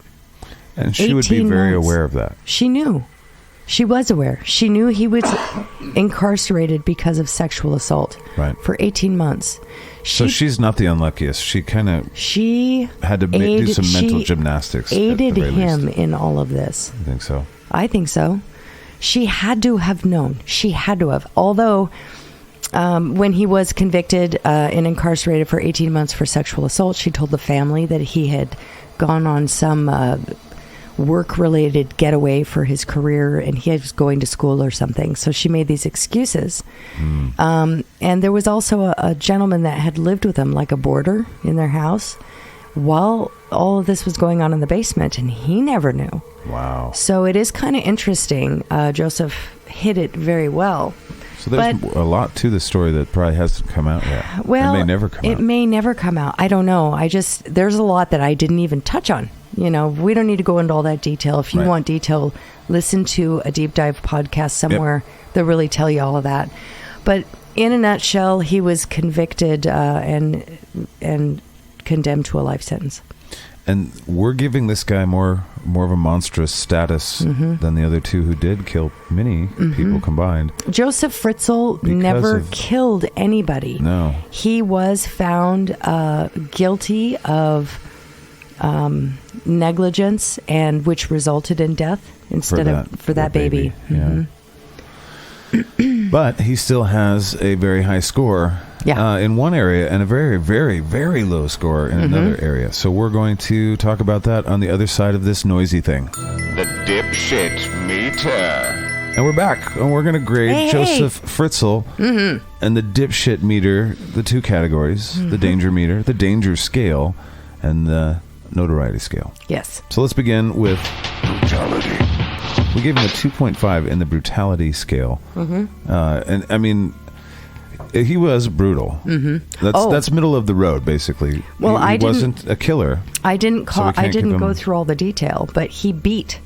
And she would be very aware of that. She knew. She was aware. She knew he was incarcerated because of sexual assault for 18 months. So she's not the unluckiest. She had to do some mental gymnastics. Aided him in all of this. I think so. I think so. She had to have known. She had to have. Although, when he was convicted and incarcerated for 18 months for sexual assault, she told the family that he had gone on some work-related getaway for his career, and he was going to school or something. So she made these excuses. And there was also a gentleman that had lived with him, like a boarder, in their house while all of this was going on in the basement, and he never knew. Wow. So it is kind of interesting. Joseph hid it very well. So there's a lot to the story that probably hasn't come out yet. Well, it may never come out. It may never come out. I don't know. There's a lot that I didn't even touch on. You know, we don't need to go into all that detail. If you want detail, listen to a deep dive podcast somewhere. They'll really tell you all of that. But in a nutshell, he was convicted and condemned to a life sentence. And we're giving this guy more of a monstrous status than the other two who did kill many people combined. Josef Fritzl never killed anybody. No. He was found guilty of negligence, and which resulted in death for that baby. Yeah. But he still has a very high score in one area and a very, very, very low score in another area. So we're going to talk about that on the other side of this noisy thing. The dipshit meter. And we're back, and we're going to grade Josef Fritzl and the dipshit meter, the two categories, the danger meter, the danger scale, and the notoriety scale. Yes. So let's begin with brutality. We gave him a 2.5 in the brutality scale. And I mean, he was brutal. That's middle of the road, basically. Well, he wasn't a killer. I didn't go through all the detail, but he beat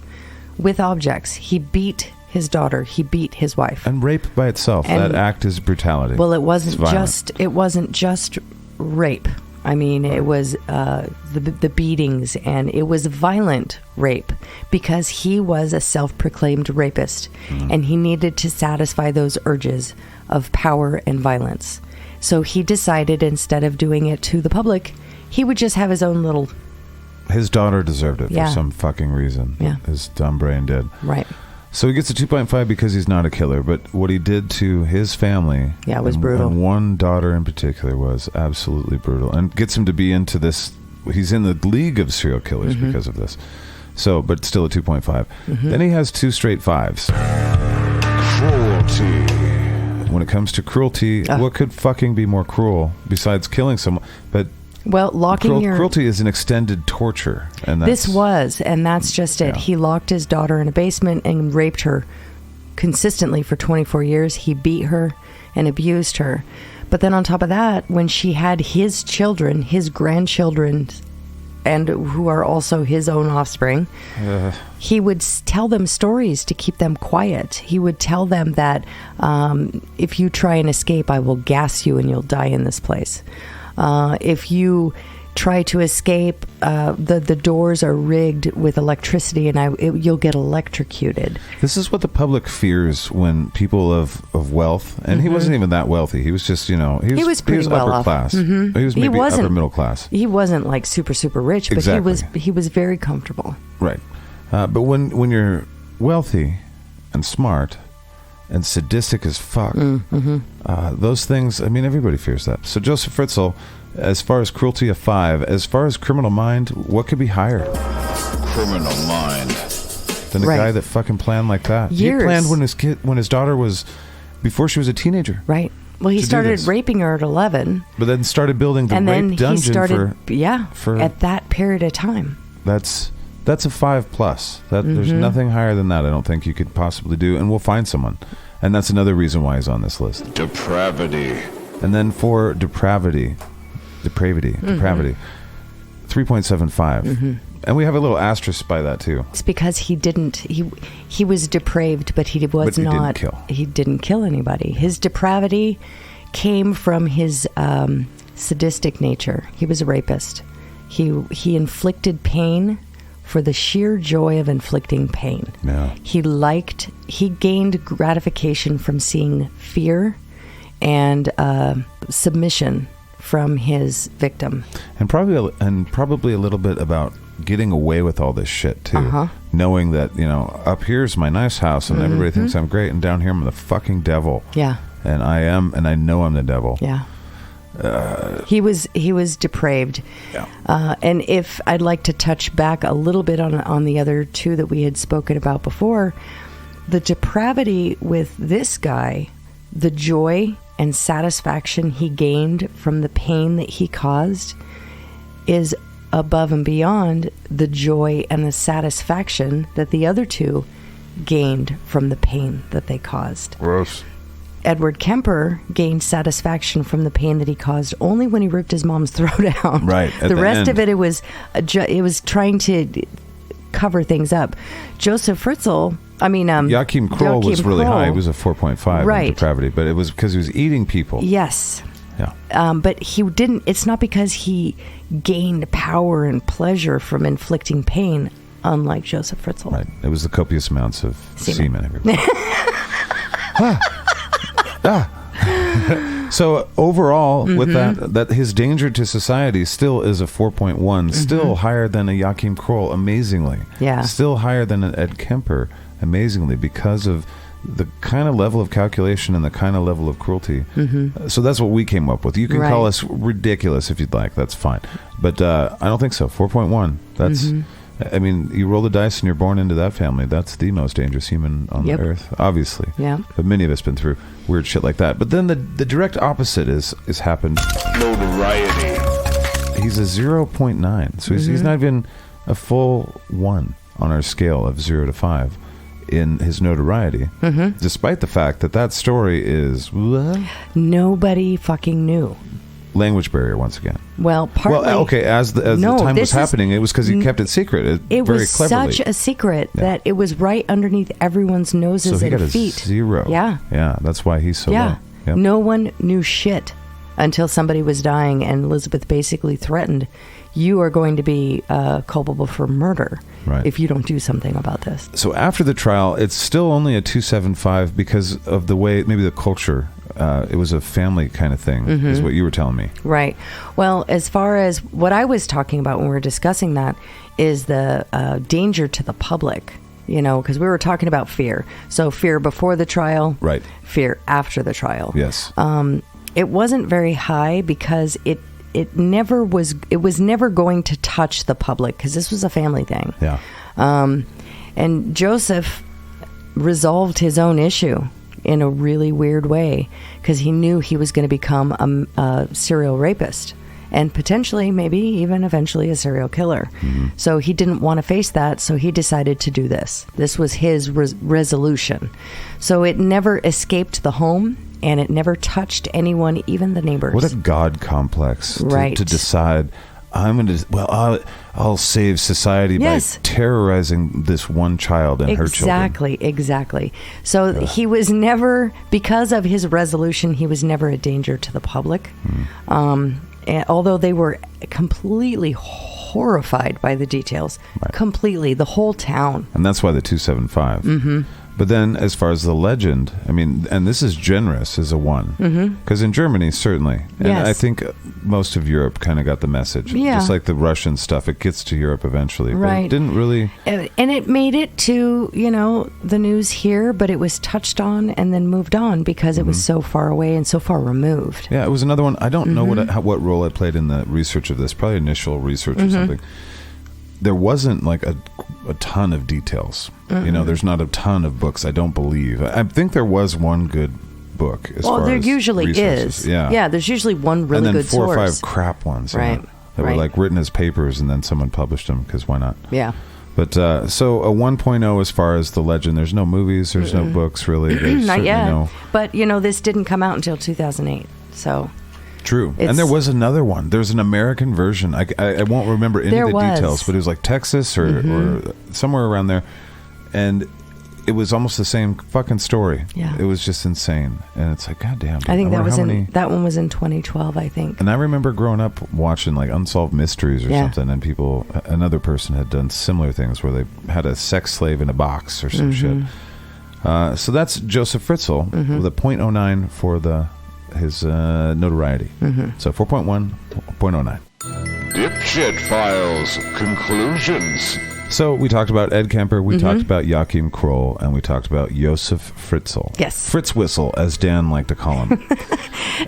with objects. He beat his daughter. He beat his wife. And rape by itself, that act is brutality. Well, it wasn't just rape. I mean, it was the beatings, and it was violent rape because he was a self-proclaimed rapist, and he needed to satisfy those urges of power and violence. So he decided, instead of doing it to the public, he would just have his own little... His daughter deserved it for some fucking reason. Yeah. His dumb brain did. Right. So he gets a 2.5 because he's not a killer, but what he did to his family, was brutal. And one daughter in particular was absolutely brutal, and gets him to be into this. He's in the league of serial killers because of this. So, but still a 2.5. Then he has 2 straight 5s. Cruelty. When it comes to cruelty, what could fucking be more cruel besides killing someone? But well, cruelty is an extended torture, and that's just it. He locked his daughter in a basement and raped her consistently for 24 years. He beat her and abused her. But then on top of that, when she had his children, his grandchildren, and who are also his own offspring, he would tell them stories to keep them quiet. He would tell them that if you try and escape, I will gas you and you'll die in this place. If you try to escape, the doors are rigged with electricity, and you'll get electrocuted. This is what the public fears when people of wealth, and he wasn't even that wealthy. He was just, he was well upper off. class. He was maybe upper middle class. He wasn't like super, super rich, but he was very comfortable. Right. But when you're wealthy and smart and sadistic as fuck, those things, I mean, everybody fears that. So Josef Fritzl, as far as cruelty, a 5. As far as criminal mind, what could be higher? Criminal mind. Than a guy that fucking planned like that. Years. He planned when his daughter was, before she was a teenager. Right. Well, he started raping her at 11. But then started building the rape dungeon for at that period of time. That's a 5+. There's nothing higher than that I don't think you could possibly do, and we'll find someone. And that's another reason why he's on this list. Depravity. And then for depravity, 3.75. And we have a little asterisk by that too. It's because he was depraved, but he didn't kill anybody. His depravity came from his sadistic nature. He was a rapist. He inflicted pain for the sheer joy of inflicting pain. Yeah. He gained gratification from seeing fear and submission from his victim. And probably a little bit about getting away with all this shit too. Knowing that, up here's my nice house and everybody thinks I'm great, and down here I'm the fucking devil. Yeah. And I know I'm the devil. Yeah. He was depraved. Yeah. And if I'd like to touch back a little bit on the other 2 that we had spoken about before, the depravity with this guy, the joy and satisfaction he gained from the pain that he caused is above and beyond the joy and the satisfaction that the other 2 gained from the pain that they caused. Gross. Edmund Kemper gained satisfaction from the pain that he caused only when he ripped his mom's throat out. Right. The rest of it was trying to cover things up. Josef Fritzl, Joachim Kroll was really high. It was a 4.5 in depravity, but it was because he was eating people. Yes. Yeah. But he didn't. It's not because he gained power and pleasure from inflicting pain, unlike Josef Fritzl. Right. It was the copious amounts of semen everywhere. So overall, with that his danger to society still is a 4.1, still higher than a Joachim Kroll, amazingly. Yeah. Still higher than an Ed Kemper, amazingly, because of the kind of level of calculation and the kind of level of cruelty. So that's what we came up with. You can call us ridiculous if you'd like. That's fine. But I don't think so. 4.1. That's, I mean, you roll the dice and you're born into that family. That's the most dangerous human on the earth, obviously. Yeah. But many of us been through weird shit like that. But then the direct opposite is happened. Notoriety. He's a 0.9. So he's not even a full 1 on our scale of 0 to 5 in his notoriety, despite the fact that story is nobody fucking knew. Language barrier once again. Well, partly. Well, okay. As the time was happening, it was because he kept it secret. It very was cleverly. such a secret that it was right underneath everyone's noses and feet. So he got a 0. Yeah. That's why he's so low. Yep. No one knew shit until somebody was dying, and Elizabeth basically threatened, you are going to be culpable for murder if you don't do something about this. So after the trial, it's still only a 2.75 because of the way, maybe the culture. It was a family kind of thing, is what you were telling me. Right. Well, as far as what I was talking about when we were discussing that is the danger to the public, you know, because we were talking about fear. So fear before the trial, fear after the trial. Yes. It wasn't very high because it was never going to touch the public because this was a family thing. Yeah. And Joseph resolved his own issue in a really weird way because he knew he was going to become a serial rapist and potentially, maybe even eventually, a serial killer. So he didn't want to face that, so he decided to do this. This was his resolution. So it never escaped the home, and it never touched anyone, even the neighbors. What a God complex to decide, I'll save society by terrorizing this one child and her children. Exactly. So he was never, because of his resolution, he was never a danger to the public. Although they were completely horrified by the details. Completely. The whole town. And that's why the 2.75. But then, as far as the legend, I mean, and this is generous as a 1, because in Germany, certainly, and I think most of Europe kind of got the message. Just like the Russian stuff, it gets to Europe eventually, but it didn't really. And it made it to the news here, but it was touched on and then moved on because it was so far away and so far removed. Yeah, it was another one. I don't know what role I played in the research of this. Probably initial research or something. There wasn't like a ton of details. There's not a ton of books, I don't believe. I think there was one good book as far as there usually resources. is. Yeah, there's usually one really good source. And then 4 or 5 crap ones. That were like written as papers and then someone published them, because why not? Yeah. But so a 1.0 as far as the legend. There's no movies, there's no books really. There's not yet. No. But, this didn't come out until 2008, so... True. And there was another one. There's an American version. I won't remember any of the details, but it was like Texas or somewhere around there. And it was almost the same fucking story. Yeah. It was just insane. And it's like, God damn. I think that one was in 2012, I think. And I remember growing up watching like Unsolved Mysteries or something, and another person had done similar things where they had a sex slave in a box or some shit. So that's Josef Fritzl with a 0.09 for his notoriety. So 4.1, 0.09. Dipshit Files Conclusions. So we talked about Ed Kemper, we talked about Joachim Kroll, and we talked about Josef Fritzl. Yes. Fritz Whistle, as Dan liked to call him.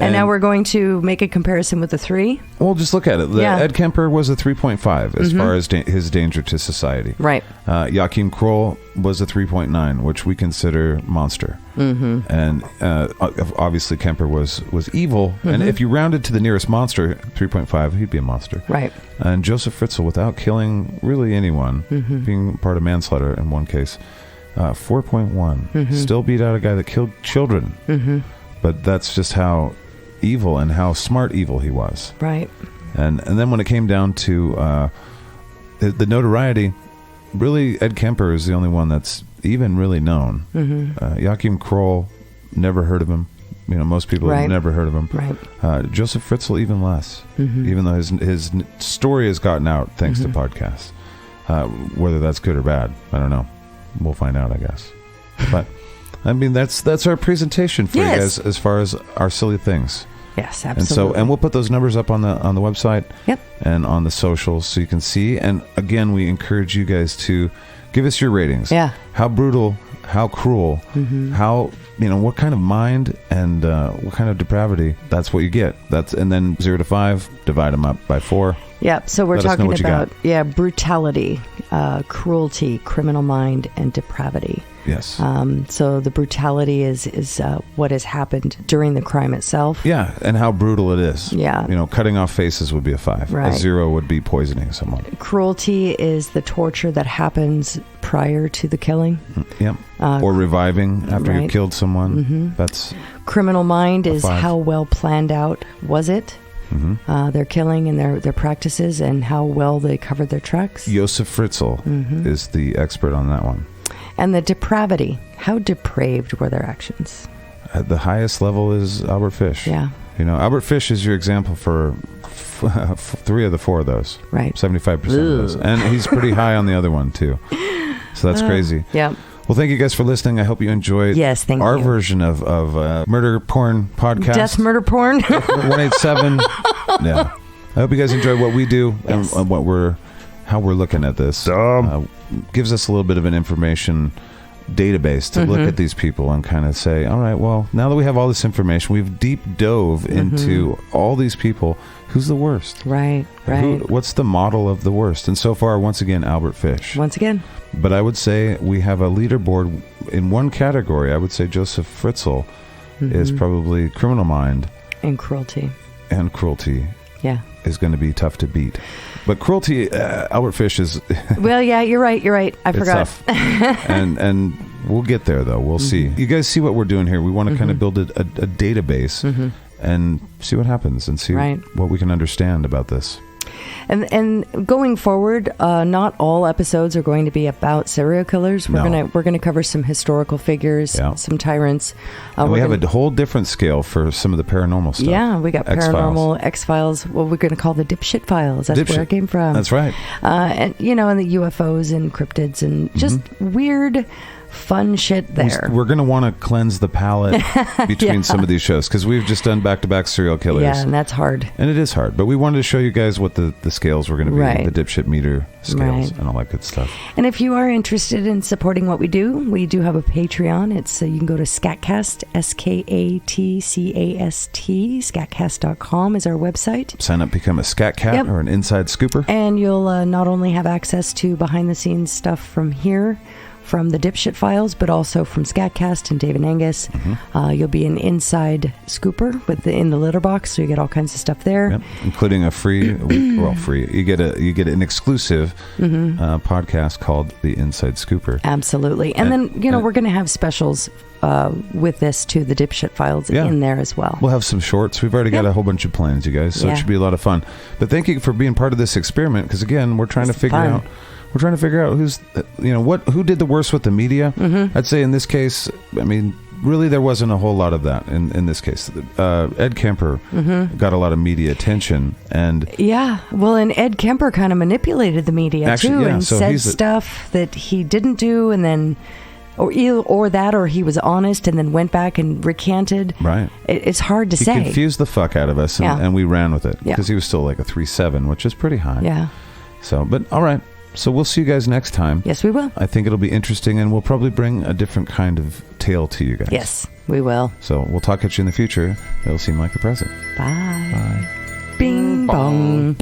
and now we're going to make a comparison with the 3. Well, just look at it. Ed Kemper was a 3.5 as far as his danger to society. Right. Joachim Kroll was a 3.9, which we consider monster. And obviously Kemper was evil. And if you rounded to the nearest monster, 3.5, he'd be a monster. Right. And Josef Fritzl, without killing really anyone, being part of manslaughter in one case, 4.1. Still beat out a guy that killed children. But that's just how evil and how smart evil he was. Right. And then when it came down to the notoriety, really Ed Kemper is the only one that's even really known. Joachim Kroll, never heard of him. Most people have never heard of him. Right. Josef Fritzl, even less. Even though his story has gotten out thanks to podcasts. Whether that's good or bad, I don't know. We'll find out, I guess. But I mean, that's our presentation for you guys as far as our silly things. Yes, absolutely. And we'll put those numbers up on the website. Yep. And on the socials so you can see. And again, we encourage you guys to give us your ratings. Yeah. How brutal how cruel, how, what kind of mind and what kind of depravity, that's what you get. And then 0 to 5, divide them up by 4. Yeah, so we're talking about brutality, cruelty, criminal mind, and depravity. Yes. So the brutality is what has happened during the crime itself. Yeah, and how brutal it is. Yeah. Cutting off faces would be a 5. Right. A 0 would be poisoning someone. Cruelty is the torture that happens prior to the killing. Yep. Or reviving after right. you've killed someone. That's criminal mind is 5. how well planned out was it? Their killing and their practices, and how well they covered their tracks. Josef Fritzl is the expert on that one. And the depravity, how depraved were their actions? At the highest level is Albert Fish. Yeah. Albert Fish is your example for 3 of the 4 of those. Right. 75% of those. And he's pretty high on the other one, too. So that's crazy. Yeah. Well, thank you guys for listening. I hope you enjoyed our version of murder porn podcast. Death murder porn. 187. Yeah. I hope you guys enjoyed what we do and how we're looking at this. Gives us a little bit of an information database to look at these people and kind of say, all right, well, now that we have all this information, we've deep dove into all these people. Who's the worst? Right. What's the model of the worst? And so far, once again, Albert Fish. Once again. But I would say we have a leaderboard in one category. I would say Josef Fritzl is probably criminal mind. And cruelty. Yeah. Is going to be tough to beat. But cruelty, Albert Fish is... Well, yeah, you're right. I forgot. Tough. and we'll get there, though. We'll see. You guys see what we're doing here. We want to kind of build a database and see what happens and see what we can understand about this. And going forward, not all episodes are going to be about serial killers. We're gonna cover some historical figures, some tyrants. And we have a whole different scale for some of the paranormal stuff. Yeah, we got paranormal, X-Files. What we're going to call the Dipshit Files. That's where it came from. That's right. And the UFOs and cryptids and just weird, fun shit there. We're going to want to cleanse the palate between some of these shows because we've just done back-to-back serial killers. Yeah, and that's hard. And it is hard. But we wanted to show you guys what the scales were going to be, the dipshit meter scales and all that good stuff. And if you are interested in supporting what we do have a Patreon. It's you can go to SkatCast, SkatCast, SkatCast.com is our website. Sign up, become a Scat Cat or an Inside Scooper. And you'll not only have access to behind-the-scenes stuff from here, from the Dipshit Files, but also from SkatCast and David Angus. You'll be an inside scooper in the litter box, so you get all kinds of stuff there, including a free. You get an exclusive podcast called the Inside Scooper. Absolutely, and then we're going to have specials with this too, the Dipshit Files in there as well. We'll have some shorts. We've already got a whole bunch of plans, you guys, so it should be a lot of fun. But thank you for being part of this experiment, because again, we're trying to figure out. We're trying to figure out who did the worst with the media. I'd say in this case, really there wasn't a whole lot of that in this case. Ed Kemper got a lot of media attention, and and Ed Kemper kind of manipulated the media and said stuff that he didn't do, and then or he was honest and then went back and recanted. Right. It's hard to say. He confused the fuck out of us, and we ran with it because he was still like a 3.7, which is pretty high. Yeah. So, but all right. So we'll see you guys next time. Yes, we will. I think it'll be interesting, and we'll probably bring a different kind of tale to you guys. Yes, we will. So we'll talk at you in the future. It'll seem like the present. Bye. Bye. Bing bong.